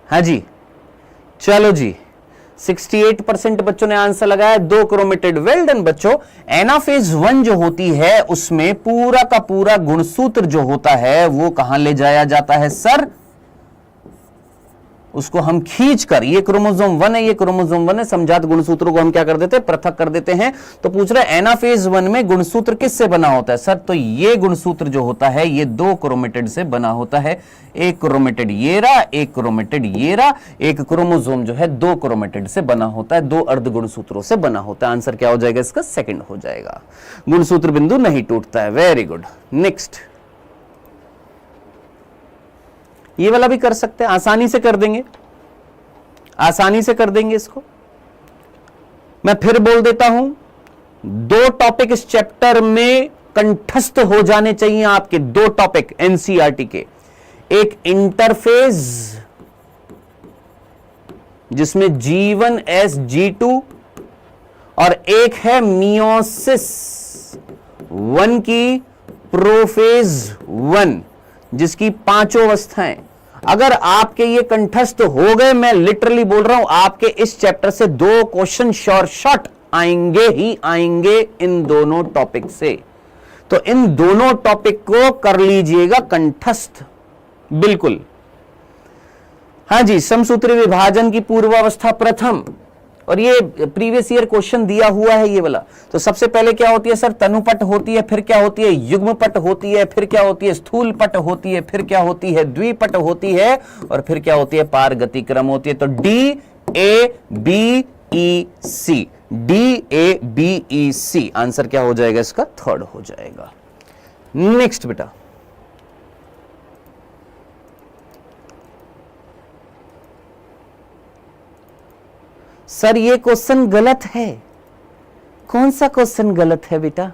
हाँ जी, चलो जी, 68% बच्चों ने आंसर लगाया, 2 क्रोमेटिड। वेल डन बच्चों। एनाफेज 1 जो होती है उसमें पूरा का पूरा गुणसूत्र जो होता है वो कहां ले जाया जाता है सर? उसको हम खींचकर, ये क्रोमोसोम 1 है, ये क्रोमोसोम 1 है, समझात गुणसूत्रों को हम क्या कर देते हैं? पृथक कर देते हैं। तो पूछ रहे हैं एनाफेज 1 में गुणसूत्र किससे बना होता है सर? तो ये गुणसूत्र जो होता है ये 2 क्रोमेटिड से बना होता है। एक क्रोमेटिड ये रहा, एक क्रोमेटिड ये रहा। एक क्रोमोसोम जो है 2 क्रोमेटिड से बना होता है, 2 अर्ध गुणसूत्रों से बना होता है। आंसर क्या हो जाएगा इसका? सेकंड हो जाएगा। गुणसूत्र बिंदु नहीं टूटता है। Very good. नेक्स्ट, ये वाला भी कर सकते हैं, आसानी से कर देंगे, आसानी से कर देंगे इसको। मैं फिर बोल देता हूं, 2 टॉपिक इस चैप्टर में कंठस्थ हो जाने चाहिए आपके, 2 टॉपिक एनसीईआरटी के। एक इंटरफेज जिसमें G1 S G2 और एक है मियोसिस 1 की प्रोफेज 1 जिसकी 5 अवस्थाएं। अगर आपके ये कंठस्थ हो गए, मैं लिटरली बोल रहा हूं, आपके इस चैप्टर से 2 क्वेश्चन श्योर शॉट आएंगे ही आएंगे इन दोनों टॉपिक से। तो इन दोनों टॉपिक को कर लीजिएगा कंठस्थ, बिल्कुल। हां जी, समसूत्री विभाजन की पूर्वावस्था प्रथम, और ये प्रीवियस ईयर क्वेश्चन दिया हुआ है ये वाला। तो सबसे पहले क्या होती है सर? तनुपट होती है, फिर क्या होती है? युग्मपट होती है, फिर क्या होती है? स्थूल पट होती है, फिर क्या होती है? द्विपट होती है, और फिर क्या होती है? पारगति क्रम होती है। तो DABEC, DABEC आंसर क्या हो जाएगा इसका? थर्ड हो जाएगा। नेक्स्ट बेटा, सर ये क्वेश्चन गलत है। कौन सा क्वेश्चन गलत है बेटा?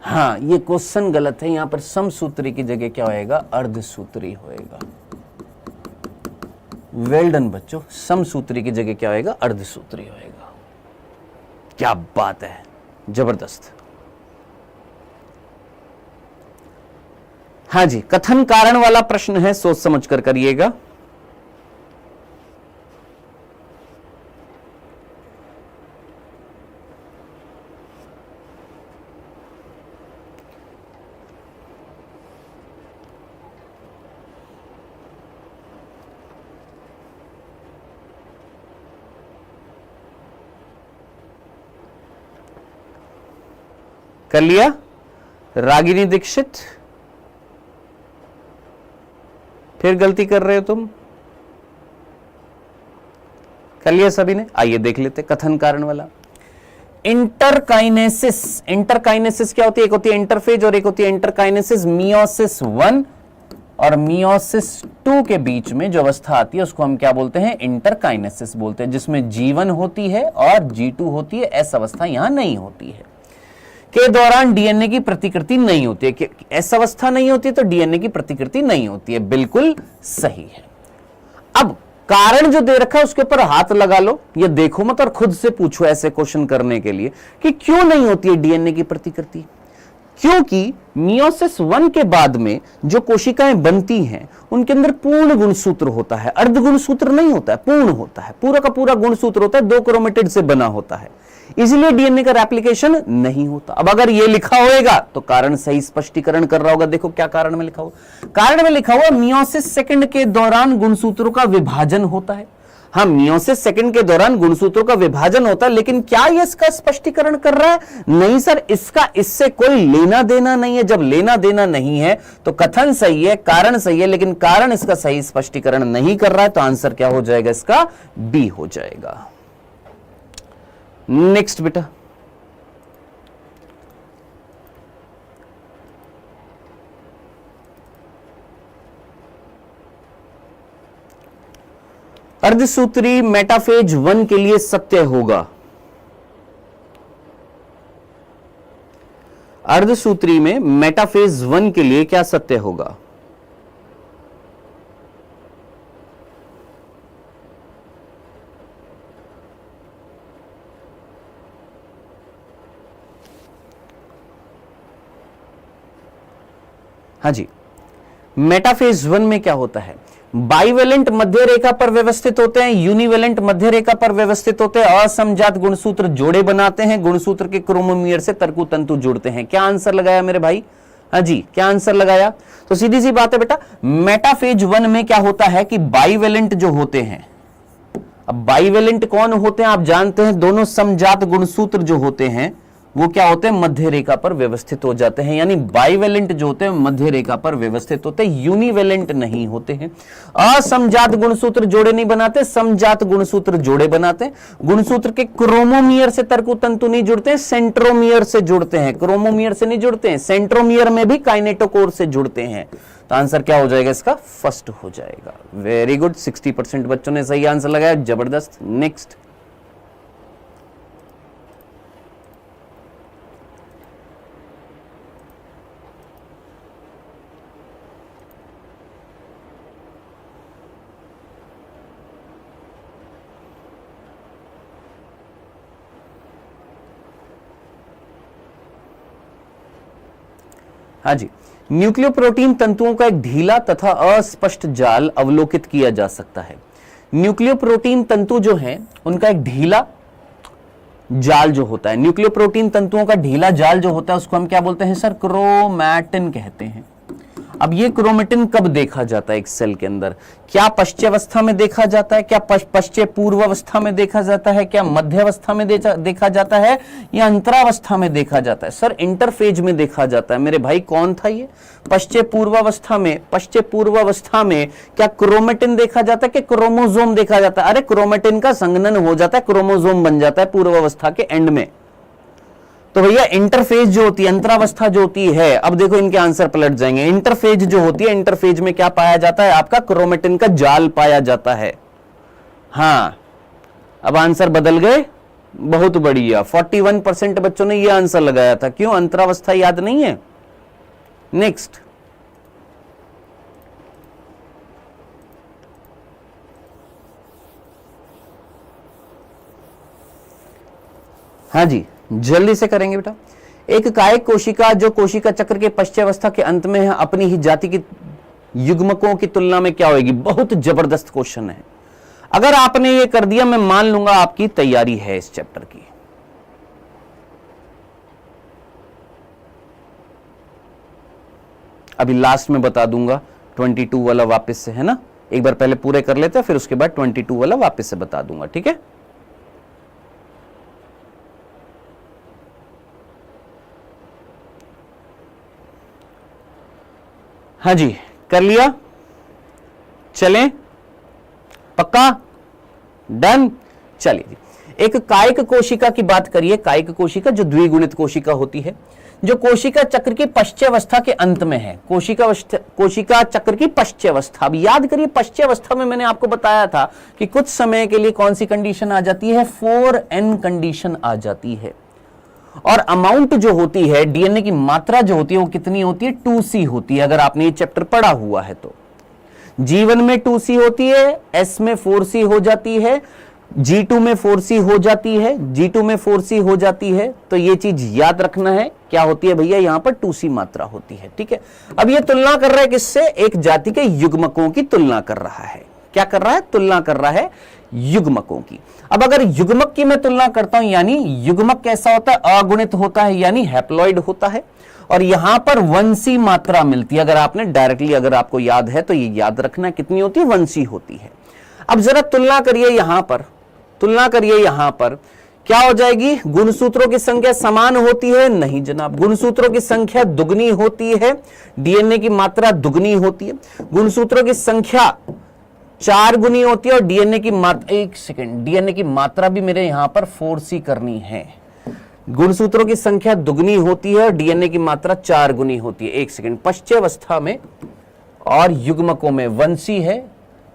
हाँ, ये क्वेश्चन गलत है। यहां पर समसूत्री की जगह क्या होएगा? अर्धसूत्री होएगा। वेल डन बच्चों, समसूत्री की जगह क्या होएगा? अर्धसूत्री होएगा। क्या बात है, जबरदस्त। हाँ जी, कथन कारण वाला प्रश्न है, सोच समझ कर करिएगा। कर लिया? रागिनी दीक्षित, फिर गलती कर रहे हो तुम? कर लिया सभी ने? आइए देख लेते कथन कारण वाला। इंटरकाइनेसिस, इंटरकाइनेसिस क्या होती है? एक होती है इंटरफेज और एक होती है इंटरकाइनेसिस। मियोसिस 1 और मियोसिस 2 के बीच में जो अवस्था आती है उसको हम क्या बोलते हैं? इंटरकाइनेसिस बोलते हैं, जिसमें G1 होती है और G2 होती है। ऐसी अवस्था यहां नहीं होती है। के दौरान डीएनए की प्रतिकृति नहीं होती है। कि ऐसी अवस्था नहीं होती है तो डीएनए की प्रतिकृति नहीं होती है। बिल्कुल सही है। अब कारण जो दे रखा है उसके ऊपर हाथ लगा लो, ये देखो मत और खुद से पूछो ऐसे क्वेश्चन करने के लिए कि क्यों नहीं होती है डीएनए की प्रतिकृति। क्योंकि मियोसिस 1 के बाद में जो कोशिकाएं बनती हैं उनके अंदर पूर्ण गुणसूत्र होता है, अर्ध गुणसूत्र नहीं होता है, पूर्ण होता है, पूरा का पूरा गुणसूत्र होता है, 2 क्रोमेटिड से बना होता है, इसलिए डीएनए का रेप्लिकेशन नहीं होता। अब अगर ये लिखा होगा तो कारण सही स्पष्टीकरण कर रहा होगा। देखो क्या कारण में लिखा हुआ, कारण में लिखा हुआ मियोसिस सेकंड के दौरान गुणसूत्रों का विभाजन होता है। हाँ, मियोसिस सेकंड के दौरान गुणसूत्रों का विभाजन होता है, लेकिन क्या ये इसका स्पष्टीकरण कर रहा है? नहीं सर, इसका इससे कोई लेना देना नहीं है। जब लेना देना नहीं है तो कथन सही है, कारण सही है, लेकिन कारण इसका सही स्पष्टीकरण नहीं कर रहा है, तो आंसर क्या हो जाएगा इसका? बी हो जाएगा। नेक्स्ट बेटा, अर्धसूत्री मेटाफेज 1 के लिए सत्य होगा। अर्धसूत्री में मेटाफेज 1 के लिए क्या सत्य होगा? हाँ जी, मेटाफेज 1 में क्या होता है? बाइवेलेंट मध्य रेखा पर व्यवस्थित होते हैं, यूनिवेलेंट मध्य रेखा पर व्यवस्थित होते हैं, असमजात गुणसूत्र जोड़े बनाते हैं, गुणसूत्र के क्रोमोमियर से तर्कु तंतु जुड़ते हैं। क्या आंसर लगाया मेरे भाई? हाँ जी, क्या आंसर लगाया? तो सीधी सी बात है बेटा, मेटाफेज 1 में क्या होता है कि बाइवेलेंट जो होते हैं, अब बाइवेलेंट कौन होते हैं आप जानते हैं, दोनों समजात गुणसूत्र जो होते हैं वो क्या होते हैं? मध्य रेखा पर व्यवस्थित हो जाते हैं, यानी बाइवेलेंट जो होते हैं मध्य रेखा पर व्यवस्थित होते हैं, यूनिवेलेंट नहीं होते हैं। असमजात गुणसूत्र जोड़े नहीं बनाते, समजात गुणसूत्र जोड़े बनाते हैं। गुणसूत्र के क्रोमोमियर से तर्कु तंतु नहीं जुड़ते हैं, सेंट्रोमियर से जुड़ते हैं। क्रोमोमियर से नहीं जुड़ते हैं, सेंट्रोमियर में भी काइनेटोकोर से जुड़ते हैं। तो आंसर क्या हो जाएगा इसका? फर्स्ट हो जाएगा। वेरी गुड, 60% बच्चों ने सही आंसर लगाया, जबरदस्त। नेक्स्ट, हाँ जी, न्यूक्लियोप्रोटीन तंतुओं का एक ढीला तथा अस्पष्ट जाल अवलोकित किया जा सकता है। न्यूक्लियोप्रोटीन तंतु जो हैं उनका एक ढीला जाल जो होता है, न्यूक्लियोप्रोटीन तंतुओं का ढीला जाल जो होता है उसको हम क्या बोलते हैं सर? क्रोमैटिन कहते हैं। अब ये क्रोमेटिन कब देखा जाता है एक सेल के अंदर? क्या पश्चावस्था में देखा जाता है? क्या पश्चात पूर्वावस्था में देखा जाता है? क्या मध्यावस्था में देखा जाता है? या अंतरावस्था में देखा जाता है? सर इंटरफेज में देखा जाता है। मेरे भाई कौन था ये? पश्चात पूर्वावस्था में। पश्चात पूर्वावस्था में क्या क्रोमेटिन देखा जाता है कि क्रोमोसोम देखा जाता है? अरे क्रोमेटिन का संघनन हो जाता है, क्रोमोसोम बन जाता है पूर्वावस्था के एंड में। तो भैया इंटरफेज जो होती है, अंतरावस्था जो होती है, अब देखो इनके आंसर पलट जाएंगे। इंटरफेज जो होती है, इंटरफेज में क्या पाया जाता है? आपका क्रोमेटिन का जाल पाया जाता है। हाँ, अब आंसर बदल गए, बहुत बढ़िया। 41% बच्चों ने ये आंसर लगाया था। क्यों? अंतरावस्था याद नहीं है। नेक्स्ट, हाँ जी, जल्दी से करेंगे बेटा। एक कायिक कोशिका जो कोशिका चक्र के पश्चावस्था के अंत में है, अपनी ही जाति की युग्मकों की तुलना में क्या होगी? बहुत जबरदस्त क्वेश्चन है। अगर आपने ये कर दिया, मैं मान लूंगा आपकी तैयारी है इस चैप्टर की। अभी लास्ट में बता दूंगा 22 वाला वापस से, है ना? एक बार पहले पूरे कर लेते हैं, फिर उसके बाद 22 वाला वापस से बता दूंगा, ठीक है? हाँ जी, कर लिया? चलें? पक्का? डन? चलिए जी। एक कायिक कोशिका की बात करिए। कायिक कोशिका जो द्विगुणित कोशिका होती है, जो कोशिका चक्र की पश्चावस्था के अंत में है। कोशिका चक्र की पश्चावस्था। अब याद करिए, पश्चावस्था में मैंने आपको बताया था कि कुछ समय के लिए कौन सी कंडीशन आ जाती है? 4n कंडीशन आ जाती है। और अमाउंट जो होती है, डीएनए की मात्रा जो होती है वो कितनी होती है? 2c होती है, अगर आपने ये चैप्टर पढ़ा हुआ है तो। G1 में 2C होती है, S में 4C हो जाती है, G2 में 4C हो जाती है, G2 में 4C हो जाती है। तो ये चीज याद रखना है, क्या होती है भैया, यहां पर 2C मात्रा होती है। ठीक है, अब ये तुलना कर रहा है किससे, एक जाति के युग्मकों की तुलना कर रहा है। क्या कर रहा है, तुलना कर रहा है युग्मकों की। अब अगर युग्मक की मैं तुलना करता हूं, यानी युग्मक कैसा होता है, अगुणित होता है, यानी हैप्लॉइड होता है, और यहां पर 1C मात्रा मिलती है। अगर आपने डायरेक्टली, अगर आपको याद है तो ये याद रखना, कितनी होती है, 1C होती है। अब जरा तुलना करिए यहां पर, तुलना करिए यहां पर, क्या हो जाएगी, गुणसूत्रों की संख्या समान होती है, नहीं जनाब, गुणसूत्रों की संख्या दुगनी होती है, डीएनए की मात्रा दुगनी होती है। गुणसूत्रों की संख्या 4 गुनी होती है, और डीएनए की मात्रा, एक सेकेंड, डीएनए की मात्रा भी मेरे यहां पर 4C करनी है। गुणसूत्रों की संख्या दुगनी होती है और डीएनए की मात्रा 4 गुनी होती है। एक सेकेंड, पश्चावस्था में और युग्मकों में 1C है,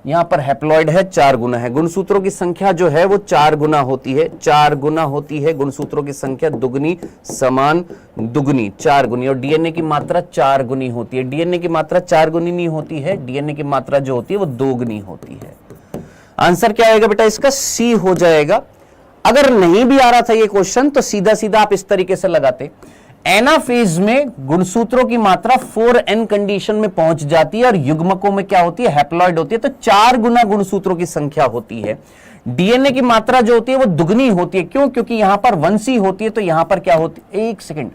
यहां पर हैप्लॉइड है, 4 गुना है। गुणसूत्रों की संख्या जो है वो 4 गुना होती है, 4 गुना होती है। गुणसूत्रों की संख्या दुगनी, समान, दुगनी, 4 गुनी, और डीएनए की मात्रा 4 गुनी होती है। डीएनए की मात्रा 4 गुनी नहीं होती है, डीएनए की मात्रा जो होती है वो 2 गुनी होती है। आंसर क्या आएगा बेटा, इसका C हो जाएगा। अगर नहीं भी आ रहा था ये क्वेश्चन तो सीधा सीधा आप इस तरीके से लगाते, एनाफेज में गुणसूत्रों की मात्रा 4n कंडीशन में पहुंच जाती है, और युग्मकों में क्या होती है, हैप्लॉइड होती है, तो 4 गुना गुणसूत्रों की संख्या होती है। डीएनए की मात्रा जो होती है वो दुगनी होती है, क्यों, क्योंकि यहां पर 1C होती है, तो यहां पर क्या होती है, एक सेकेंड,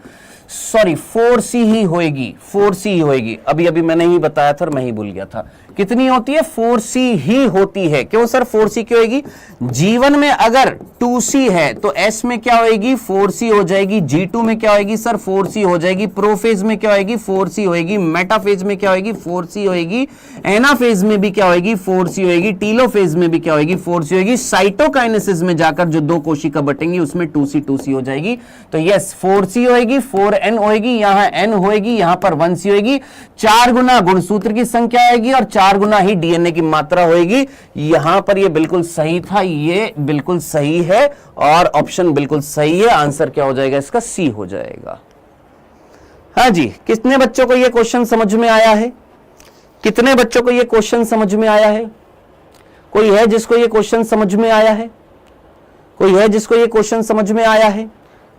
सॉरी, 4C ही होएगी, 4C ही होएगी। अभी अभी मैंने ही बताया था और मैं ही भूल गया था, कितनी होती है, 4C ही होती है। क्यों सर 4C क्यों होगी, G1 में अगर 2C है तो S में क्या होएगी, 4C हो जाएगी। G2 में क्या होएगी सर, 4C हो जाएगी। प्रोफेज में क्या होएगी, 4C होएगी। मेटाफेज में क्या होएगी, 4C होएगी। एनाफेज में भी क्या होएगी, 4C होएगी। टीलोफेज में भी क्या होएगी, 4C होएगी। साइटोकाइनेसिस में जाकर जो 2 कोशिका बटेंगी उसमें 2C हो जाएगी। तो यस, 4C होएगी, 4n होएगी, यहां n होएगी, यहां पर 1C होएगी। 4 गुना गुणसूत्र की संख्या आएगी और 4 गुना ही डीएनए की मात्रा होएगी। यहां पर ये बिल्कुल सही था, ये बिल्कुल सही है, और ऑप्शन बिल्कुल सही है। आंसर क्या हो जाएगा इसका, C हो जाएगा। हाँ जी, कितने बच्चों को ये क्वेश्चन समझ में आया है, कितने बच्चों को ये क्वेश्चन समझ में आया है? कोई है जिसको ये क्वेश्चन समझ में आया है? कोई है जिसको ये क्वेश्चन समझ में आया है?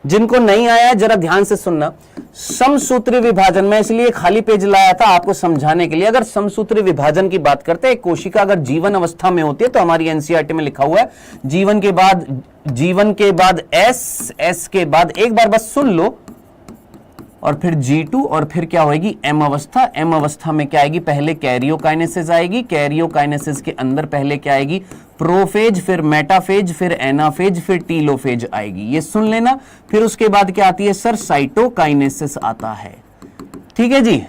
जिनको नहीं आया है जरा ध्यान से सुनना। समसूत्री विभाजन में इसलिए खाली पेज लाया था आपको समझाने के लिए। अगर समसूत्री विभाजन की बात करते हैं, कोशिका अगर जीवन अवस्था में होती है तो हमारी एनसीईआरटी में लिखा हुआ है जीवन के बाद एस के बाद, एक बार बस सुन लो, और फिर G2, और फिर क्या होगी, M अवस्था। M अवस्था में क्या आएगी, पहले कैरियोकाइनेसिस आएगी, कैरियोकाइनेसिस के अंदर पहले क्या आएगी, प्रोफेज, फिर मेटाफेज, फिर एनाफेज, फिर टीलोफेज आएगी, ये सुन लेना। फिर उसके बाद क्या आती है सर, साइटोकाइनेसिस आता है। ठीक है जी,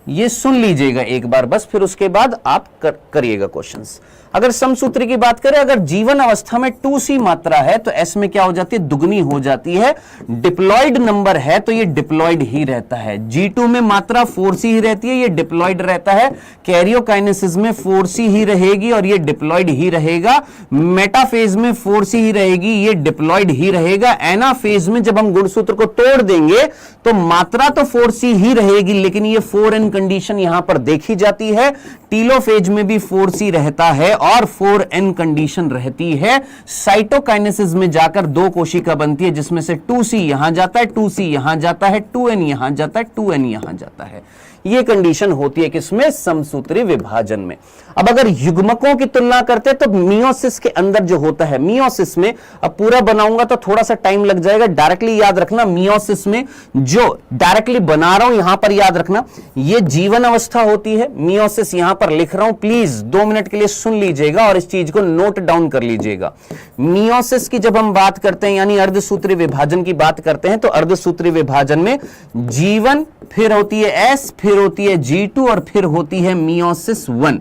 ये सुन लीजिएगा एक बार बस, फिर उसके बाद आप करिएगा क्वेश्चंस। अगर समसूत्री की बात करें, अगर जीवन अवस्था में 2C मात्रा है तो S में क्या हो जाती है, दुगनी हो जाती है। डिप्लॉइड नंबर है तो ये डिप्लॉइड ही रहता है। G2 में मात्रा 4C ही रहती है, ये डिप्लॉइड रहता है। कैरियोकाइनेसिस में 4C ही रहेगी और ये डिप्लॉइड ही रहेगा। मेटाफेज में 4C ही रहेगी, ये डिप्लॉइड ही रहेगा। एनाफेज में जब हम गुणसूत्र को तोड़ देंगे तो मात्रा तो 4C ही रहेगी, लेकिन ये 4n कंडीशन यहां पर देखी जाती है। टीलोफेज में भी 4C रहता है और 4n कंडीशन रहती है। साइटोकाइनेसिस में जाकर 2 कोशिका बनती है, जिसमें से 2C यहां जाता है, 2C यहां जाता है, 2n यहां जाता है, 2n यहां जाता है। ये कंडीशन होती है किसमें, समसूत्री विभाजन में। अब अगर युग्मकों की तुलना करते हैं तो मियोसिस के अंदर जो होता है, मियोसिस में, अब पूरा बनाऊंगा तो थोड़ा सा टाइम लग जाएगा, डायरेक्टली याद रखना। मियोसिस में जो डायरेक्टली बना रहा हूं यहां पर याद रखना, ये जीवन अवस्था होती है। मियोसिस यहां पर लिख रहा हूं, प्लीज 2 मिनट के लिए सुन लीजिएगा और इस चीज को नोट डाउन कर लीजिएगा। मियोसिस की जब हम बात करते हैं, यानी अर्धसूत्री विभाजन की बात करते हैं, तो अर्धसूत्री विभाजन में जीवन, फिर होती है S, फिर होती है G2 और फिर होती है मियोसिस 1।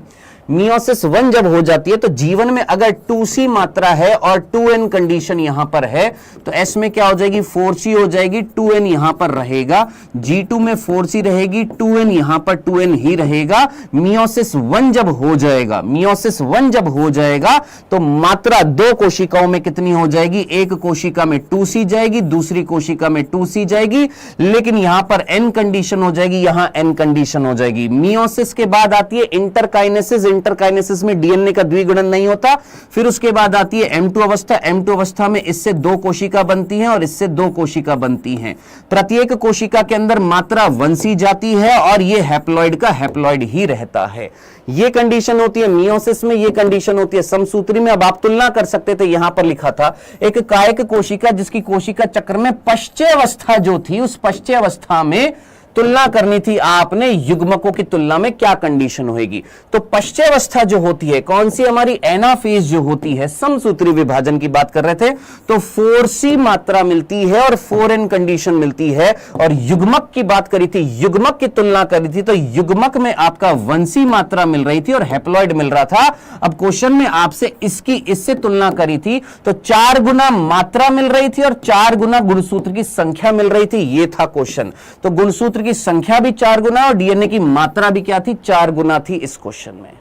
मियोसिस 1 जब हो जाती है तो जीवन में अगर 2C मात्रा है और 2n कंडीशन यहां पर है तो S में क्या हो जाएगी, 4C हो जाएगी, 2n यहां पर रहेगा। G2 में 4C रहेगी, 2n यहां पर 2n ही रहेगा। मियोसिस 1 जब हो जाएगा, मियोसिस 1 जब हो जाएगा तो मात्रा 2 कोशिकाओं में कितनी हो जाएगी, एक कोशिका में 2C जाएगी, दूसरी कोशिका में 2C जाएगी, लेकिन यहां पर n कंडीशन हो जाएगी, यहां n कंडीशन हो जाएगी। मियोसिस के बाद आती है इंटरकाइनेसिस। इंटरकाइनेसिस में डीएनए का द्विगुणन नहीं होता। फिर उसके बाद आती है M2 अवस्था। M2 अवस्था में इससे 2 कोशिका बनती हैं और इससे 2 कोशिका बनती हैं। प्रत्येक कोशिका के अंदर मात्रा वंशी जाती है और ये हैप्लॉइड का हैप्लॉइड ही रहता है। ये कंडीशन होती है मियोसिस में, ये कंडीशन होती है समसूत्री में। अब आप तुलना कर सकते थे, यहां पर लिखा था एक कायिक कोशिका जिसकी कोशिका चक्र में पश्चेवस्था जो थी, उस पश्चेवस्था में तुलना करनी थी आपने युग्मकों की तुलना में क्या कंडीशन होगी। तो पश्चेवस्था जो होती है कौन सी, हमारी एनाफेज जो होती है, समसूत्री विभाजन की बात कर रहे थे, तो 4C मात्रा मिलती है और 4N कंडीशन मिलती है। और युग्मक की बात करी थी, युग्मक की तुलना करी थी, तो युग्मक में आपका वंशी मात्रा मिल रही थी और हैप्लॉइड मिल रहा था। अब क्वेश्चन में आपसे इसकी इससे तुलना करी थी तो 4 गुना मात्रा मिल रही थी और 4 गुना गुणसूत्र की संख्या मिल रही थी। ये था क्वेश्चन। तो गुणसूत्र की संख्या भी 4 गुना और डीएनए की मात्रा भी क्या थी, 4 गुना थी इस क्वेश्चन में।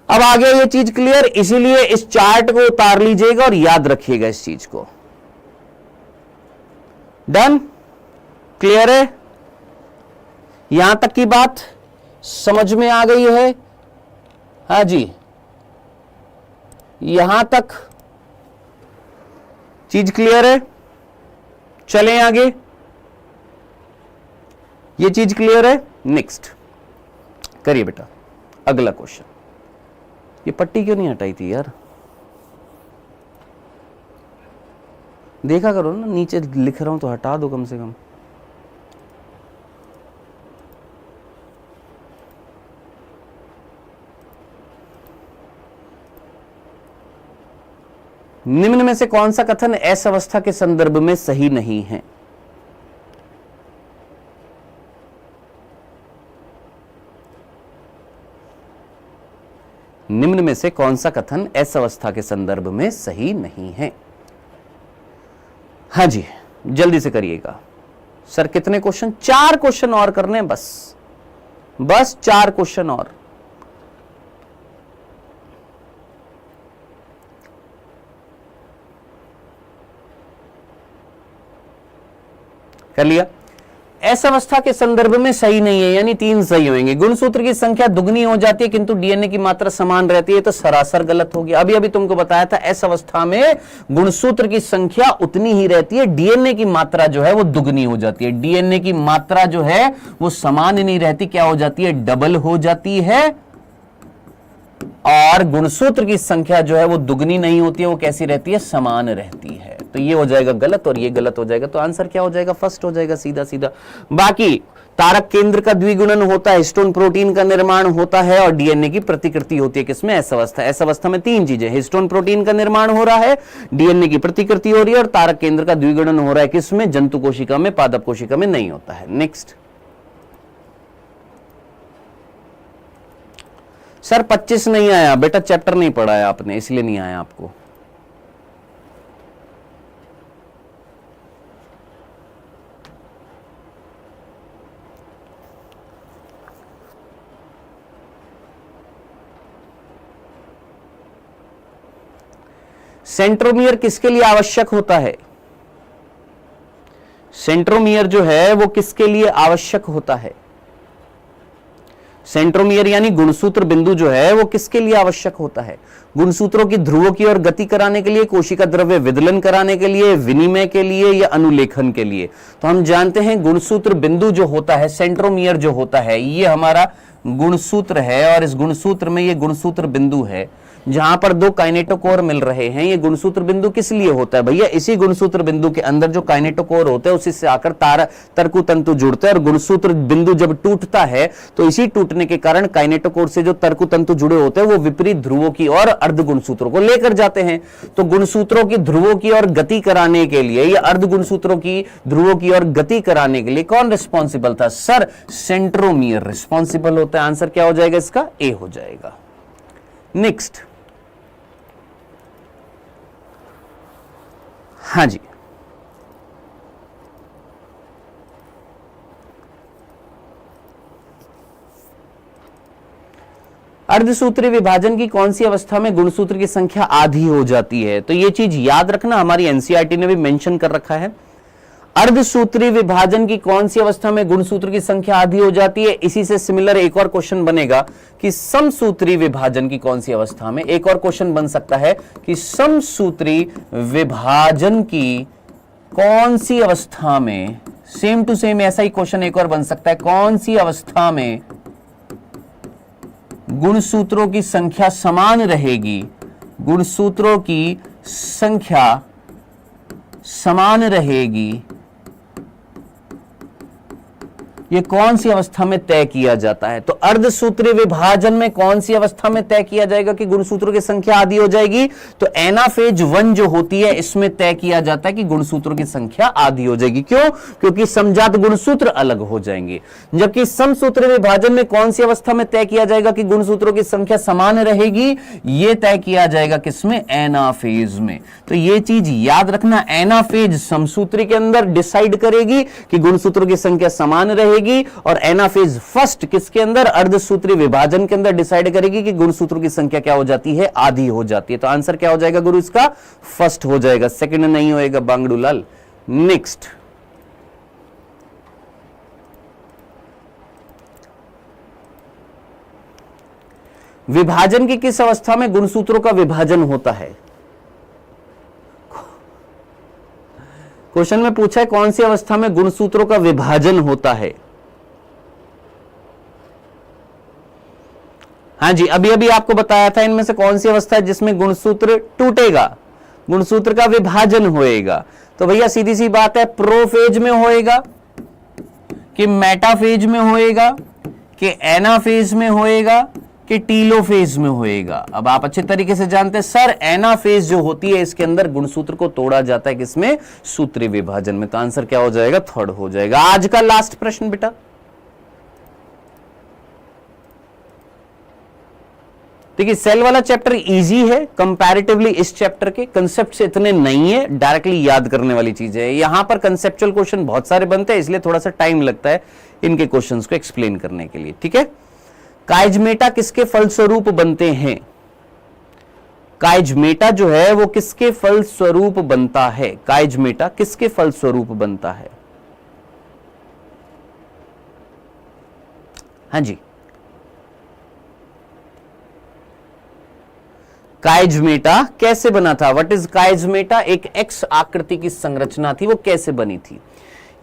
अब आगे ये चीज क्लियर, इसीलिए इस चार्ट को उतार लीजिएगा और याद रखिएगा इस चीज को। डन, क्लियर है? यहां तक की बात समझ में आ गई है? हाँ जी, यहां तक चीज क्लियर है? चलें आगे, ये चीज क्लियर है? नेक्स्ट करिए बेटा, अगला क्वेश्चन। ये पट्टी क्यों नहीं हटाई थी यार? देखा करो ना, नीचे लिख रहा हूं तो हटा दो कम से कम। निम्न में से कौन सा कथन एस अवस्था के संदर्भ में सही नहीं है? निम्न में से कौन सा कथन एस अवस्था के संदर्भ में सही नहीं है? हाँ जी, जल्दी से करिएगा। सर कितने क्वेश्चन? 4 क्वेश्चन और करने हैं, बस 4 क्वेश्चन और। कर लिया? एस अवस्था के संदर्भ में सही नहीं है, यानी 3 सही होंगे। गुणसूत्र की संख्या दुगनी हो जाती है किंतु डीएनए की मात्रा समान रहती है, तो सरासर गलत हो गया। अभी तुमको बताया था एस अवस्था में गुणसूत्र की संख्या उतनी ही रहती है, डीएनए की मात्रा जो है वो दुगनी हो जाती है। डीएनए की मात्रा जो है वो समान नहीं रहती, क्या हो जाती है, डबल हो जाती है। और गुणसूत्र की संख्या जो है वो दुगनी नहीं होती है, वो कैसी रहती है, समान रहती है। तो ये हो जाएगा गलत और ये गलत हो जाएगा, तो आंसर क्या हो जाएगा, फर्स्ट हो जाएगा, सीधा सीधा। बाकी तारक केंद्र का द्विगुणन होता है, हिस्टोन प्रोटीन का निर्माण होता है और डीएनए की प्रतिकृति होती है किसमें, एस अवस्था। एस अवस्था में 3 चीजें, हिस्टोन प्रोटीन का निर्माण हो रहा है, डीएनए की प्रतिकृति हो रही है और तारक केंद्र का द्विगुणन हो रहा है किसमें, जंतु कोशिका में, पादप कोशिका में नहीं होता है। नेक्स्ट सर 25 नहीं आया बेटा, चैप्टर नहीं पढ़ा है आपने, इसलिए नहीं आया आपको। सेंट्रोमियर किसके लिए आवश्यक होता है? सेंट्रोमियर जो है वो किसके लिए आवश्यक होता है? सेंट्रोमियर यानी गुणसूत्र बिंदु जो है वो किसके लिए आवश्यक होता है? गुणसूत्रों की ध्रुवों की ओर गति कराने के लिए, कोशिका द्रव्य विदलन कराने के लिए, विनिमय के लिए या अनुलेखन के लिए। तो हम जानते हैं गुणसूत्र बिंदु जो होता है, सेंट्रोमियर जो होता है, ये हमारा गुणसूत्र है और इस गुणसूत्र में ये गुणसूत्र बिंदु है जहां पर 2 काइनेटोकोर मिल रहे हैं। ये गुणसूत्र बिंदु किस लिए होता है भैया? इसी गुणसूत्र बिंदु के अंदर जो काइनेटोकोर होते हैं उसी से आकर तरकु तंतु जुड़ते हैं और गुणसूत्र बिंदु जब टूटता है तो इसी टूटने के कारण काइनेटोकोर से जो तरकु तंतु जुड़े होते हैं वो विपरीत ध्रुवों की और अर्ध गुणसूत्रों को लेकर जाते हैं। तो गुणसूत्रों की ध्रुवों की ओर गति कराने के लिए या अर्ध गुणसूत्रों की ध्रुवों की ओर गति कराने के लिए कौन रिस्पॉन्सिबल था? सर सेंट्रोमियर रिस्पॉन्सिबल होता है। आंसर क्या हो जाएगा इसका? ए हो जाएगा। नेक्स्ट, हाँ जी, अर्धसूत्री विभाजन की कौन सी अवस्था में गुणसूत्र की संख्या आधी हो जाती है? तो ये चीज याद रखना, हमारी एनसीईआरटी ने भी मेंशन कर रखा है। अर्धसूत्री विभाजन की कौन सी अवस्था में गुणसूत्र की संख्या आधी हो जाती है? इसी से सिमिलर एक और क्वेश्चन बनेगा कि समसूत्री विभाजन की कौन सी अवस्था में। एक और क्वेश्चन बन सकता है कि समसूत्री विभाजन की कौन सी अवस्था में, सेम टू सेम ऐसा ही क्वेश्चन एक और बन सकता है, कौन सी अवस्था में गुणसूत्रों की संख्या समान रहेगी, गुणसूत्रों की संख्या समान रहेगी, ये कौन सी अवस्था में तय किया जाता है? तो अर्धसूत्री विभाजन में कौन सी अवस्था में तय किया जाएगा कि गुणसूत्रों की संख्या आधी हो जाएगी? तो एनाफेज 1 जो होती है इसमें तय किया जाता है कि गुणसूत्रों की संख्या आधी हो जाएगी। क्यों? क्योंकि समजात गुणसूत्र अलग हो जाएंगे। जबकि समसूत्री विभाजन में कौन सी अवस्था में तय किया जाएगा कि गुणसूत्रों की संख्या समान रहेगी? ये तय किया जाएगा किसमें? एनाफेज में। तो ये चीज याद रखना, एनाफेज समसूत्री के अंदर डिसाइड करेगी कि गुणसूत्रों की संख्या समान रहेगी, और एनाफेज फर्स्ट किसके अंदर? अर्धसूत्री विभाजन के अंदर डिसाइड करेगी कि गुणसूत्रों की संख्या क्या हो जाती है? आधी हो जाती है। तो आंसर क्या हो जाएगा गुरु इसका? फर्स्ट हो जाएगा, सेकंड नहीं होएगा बांगड़ूलाल। नेक्स्ट, विभाजन की किस अवस्था में गुणसूत्रों का विभाजन होता है? क्वेश्चन में पूछा है कौन सी अवस्था में गुणसूत्रों का विभाजन होता है। हाँ जी, अभी अभी आपको बताया था इनमें से कौन सी अवस्था है जिसमें गुणसूत्र टूटेगा, गुणसूत्र का विभाजन होएगा। तो भैया सीधी सी बात है, प्रोफेज में होएगा कि मेटाफेज में होएगा कि एनाफेज में होएगा कि टीलोफेज में होएगा। अब आप अच्छे तरीके से जानते हैं सर, एनाफेज जो होती है इसके अंदर गुणसूत्र को तोड़ा जाता है किसमें? सूत्री विभाजन में। तो आंसर क्या हो जाएगा? थर्ड हो जाएगा। आज का लास्ट प्रश्न बेटा, देखिए सेल वाला चैप्टर इजी है कंपैरेटिवली, इस चैप्टर के कंसेप्ट से इतने नहीं है, डायरेक्टली याद करने वाली चीजें है। यहां पर कंसेप्चुअल क्वेश्चन बहुत सारे बनते हैं, इसलिए थोड़ा सा टाइम लगता है इनके क्वेश्चंस को एक्सप्लेन करने के लिए। ठीक है, काइजमेटा किसके फलस्वरूप बनते हैं? काइजमेटा जो है वो किसके फलस्वरूप बनता है? काइजमेटा किसके फलस्वरूप बनता है? हाँ जी, काइजमेटा कैसे बना था? What is chiasmata? एक एक्स आकृति की संरचना थी, वो कैसे बनी थी?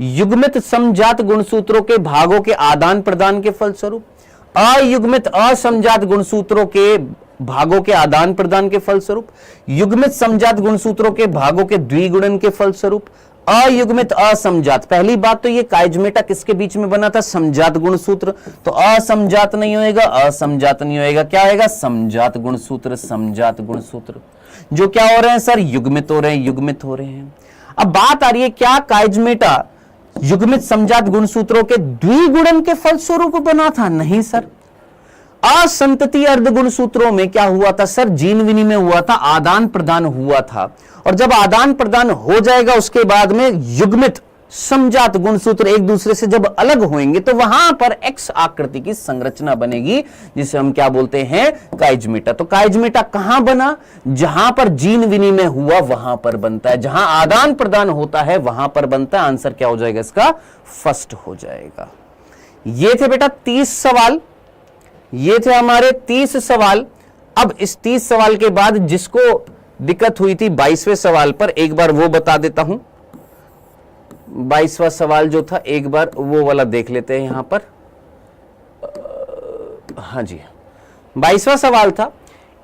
युग्मित समजात गुणसूत्रों के भागों के आदान प्रदान के फलस्वरूप, अयुग्मित असमजात गुणसूत्रों के भागों के आदान प्रदान के फलस्वरूप, युग्मित समजात गुणसूत्रों के भागों के द्विगुणन के फलस्वरूप, अयुग्मित असमजात। पहली बात तो ये काइजमेटा किसके बीच में बना था? समजात गुणसूत्र। तो असमजात नहीं होएगा, असमजात नहीं होएगा, क्या होएगा? समजात गुणसूत्र। समजात गुणसूत्र जो क्या हो रहे हैं सर? युग्मित हो रहे हैं, युग्मित हो रहे हैं। अब बात आ रही है, क्या काइजमेटा युग्मित समजात गुणसूत्रों के द्विगुणन के फलस्वरूप बना था? नहीं सर, असंतति अर्ध गुणसूत्रों में क्या हुआ था सर? जीन विनिमय हुआ था, आदान प्रदान हुआ था। और जब आदान प्रदान हो जाएगा उसके बाद में युग्मित समजात गुणसूत्र एक दूसरे से जब अलग होंगे तो वहां पर एक्स आकृति की संरचना बनेगी, जिसे हम क्या बोलते हैं? काइजमेटा। तो काइजमेटा कहां बना? जहां पर जीन विनिमय हुआ वहां पर बनता है, जहां आदान प्रदान होता है वहां पर बनता है। आंसर क्या हो जाएगा इसका? फर्स्ट हो जाएगा। ये थे बेटा 30 सवाल, ये थे हमारे 30 सवाल। अब इस 30 सवाल के बाद जिसको दिक्कत हुई थी 22वें सवाल पर, एक बार वो बता देता हूं। 22वां सवाल जो था एक बार वो वाला देख लेते हैं यहां पर। हाँ जी, 22वां सवाल था,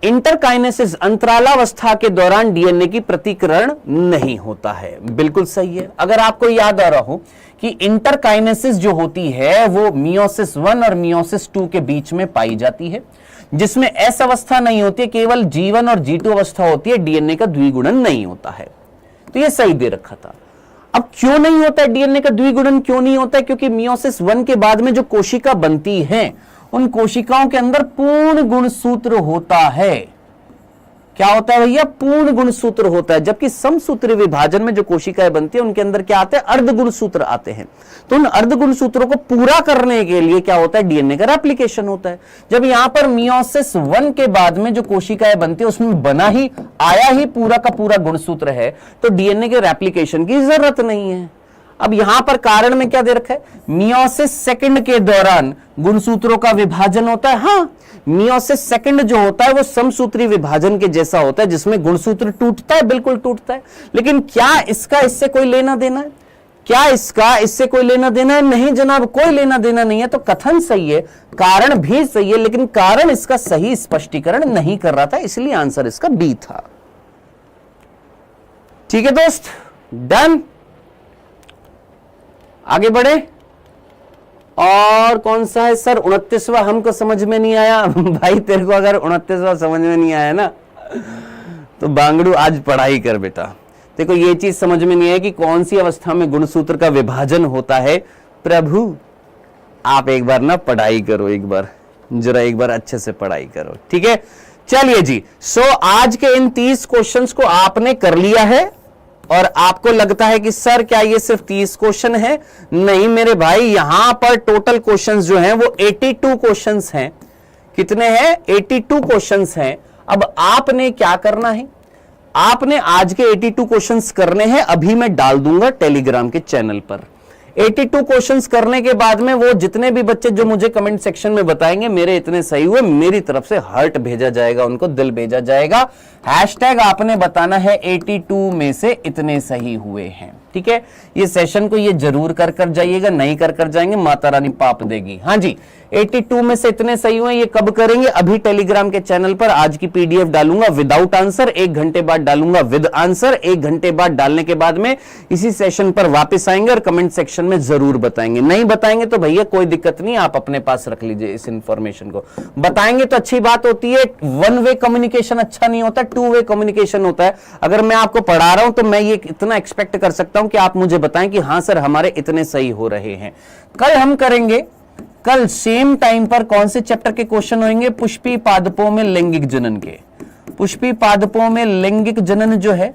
इंटरकाइनेसिस अंतरालावस्था के दौरान डीएनए की प्रतिकरण नहीं होता है। बिल्कुल सही है। अगर आपको याद आ रहा हो कि इंटरकाइनेसिस जो होती है वो मियोसिस 1 और मियोसिस 2 के बीच में पाई जाती है, जिसमें एस अवस्था नहीं होती है, केवल G1 और G2 अवस्था होती है, डीएनए का द्विगुणन नहीं होता है। तो ये सही दे रखा था। अब क्यों नहीं होता है डीएनए का द्विगुणन? क्यों नहीं होता है? क्योंकि मियोसिस 1 के बाद में जो कोशिका बनती है उन कोशिकाओं के अंदर पूर्ण गुणसूत्र होता है। क्या होता है भैया? पूर्ण गुणसूत्र होता है। जबकि समसूत्री विभाजन में जो कोशिकाएं बनती है उनके अंदर क्या आते हैं? अर्ध गुणसूत्र आते हैं। तो उन अर्ध गुणसूत्रों को पूरा करने के लिए क्या होता है? डीएनए का रेप्लिकेशन होता है। जब यहां पर मियोसिस 1 के बाद में जो कोशिकाएं बनती है उसमें बना ही आया ही पूरा का पूरा गुणसूत्र है, तो डीएनए के रेप्लिकेशन की जरूरत नहीं है। अब यहां पर कारण में क्या दे रखा है, मियोसिस सेकंड के दौरान गुणसूत्रों का विभाजन होता है। हाँ, मियोसिस सेकंड जो होता है वो समसूत्री विभाजन के जैसा होता है, जिसमें गुणसूत्र टूटता है, बिल्कुल टूटता है। लेकिन क्या इसका इससे कोई लेना देना है? क्या इसका इससे कोई लेना देना है? नहीं जनाब, कोई लेना देना नहीं है। तो कथन सही है, कारण भी सही है, लेकिन कारण इसका सही स्पष्टीकरण नहीं कर रहा था, इसलिए आंसर इसका बी था। ठीक है दोस्त, डन। आगे बढ़े। और कौन सा है सर? 29वां हमको समझ में नहीं आया। भाई तेरे को अगर 29वां समझ में नहीं आया ना, तो बांगड़ू आज पढ़ाई कर बेटा। देखो ये चीज समझ में नहीं है कि कौन सी अवस्था में गुणसूत्र का विभाजन होता है। प्रभु आप एक बार ना पढ़ाई करो, एक बार जरा एक बार अच्छे से पढ़ाई करो, ठीक है। चलिए जी, सो आज के इन 30 क्वेश्चंस को आपने कर लिया है। और आपको लगता है कि सर क्या ये सिर्फ 30 क्वेश्चन है? नहीं मेरे भाई, यहां पर टोटल क्वेश्चंस जो हैं वो 82 क्वेश्चंस हैं। कितने हैं? 82 क्वेश्चंस हैं। अब आपने क्या करना है? आपने आज के 82 क्वेश्चंस करने हैं, अभी मैं डाल दूंगा टेलीग्राम के चैनल पर। 82 क्वेश्चंस करने के बाद में वो जितने भी बच्चे जो मुझे कमेंट सेक्शन में बताएंगे मेरे इतने सही हुए, मेरी तरफ से हार्ट भेजा जाएगा, उनको दिल भेजा जाएगा। हैशटैग आपने बताना है 82 में से इतने सही हुए हैं, ठीक है। ये सेशन को ये जरूर कर जाइएगा, नहीं कर जाएंगे माता रानी पाप देगी। हाँ जी, 82 में से इतने सही हुए, ये कब करेंगे? अभी टेलीग्राम के चैनल पर आज की पीडीएफ डालूंगा विदाउट आंसर, 1 घंटे बाद डालूंगा विद आंसर। 1 घंटे बाद डालने के बाद में इसी सेशन पर वापस आएंगे और कमेंट सेक्शन में जरूर बताएंगे। नहीं बताएंगे तो भैया कोई दिक्कत नहीं, आप अपने पास रख लीजिए इस इंफॉर्मेशन को। बताएंगे तो अच्छी बात होती है, 1 वे कम्युनिकेशन अच्छा नहीं होता, 2 वे कम्युनिकेशन होता है। अगर मैं आपको पढ़ा रहा हूं तो मैं ये इतना एक्सपेक्ट कर सकता हूं कि आप मुझे बताएं कि हां सर हमारे इतने सही हो रहे हैं। कल हम करेंगे, कल सेम टाइम पर कौन से चैप्टर के क्वेश्चन होंगे? पुष्पी पादपों में लैंगिक जनन के। पुष्पी पादपों में लैंगिक जनन जो है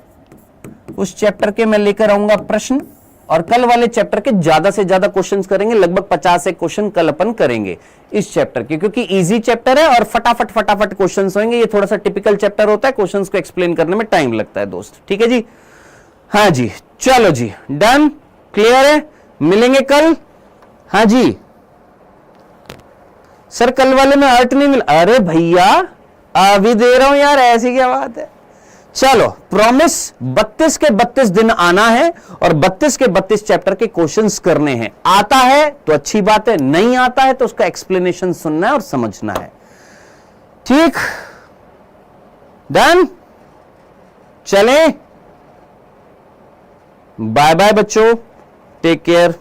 उस चैप्टर के मैं लेकर आऊंगा प्रश्न, और कल वाले चैप्टर के ज्यादा से ज्यादा क्वेश्चंस करेंगे, लगभग 50 एक क्वेश्चन कल अपन करेंगे इस चैप्टर के, क्योंकि इजी चैप्टर है और फटाफट क्वेश्चंस होंगे। ये थोड़ा सा टिपिकल चैप्टर होता है, क्वेश्चंस को एक्सप्लेन करने में टाइम लगता है दोस्त, ठीक है जी। हाँ जी, चलो जी, डन, क्लियर है, मिलेंगे कल। हाँ जी सर, कल वाले में अर्थ नहीं मिला। अरे भैया अभी दे रहा हूं यार, ऐसी क्या बात है। चलो, प्रॉमिस 32 के 32 दिन आना है और 32 के 32 चैप्टर के क्वेश्चंस करने हैं। आता है तो अच्छी बात है, नहीं आता है तो उसका एक्सप्लेनेशन सुनना है और समझना है, ठीक। डन, चलें, बाय बाय बच्चों, टेक केयर।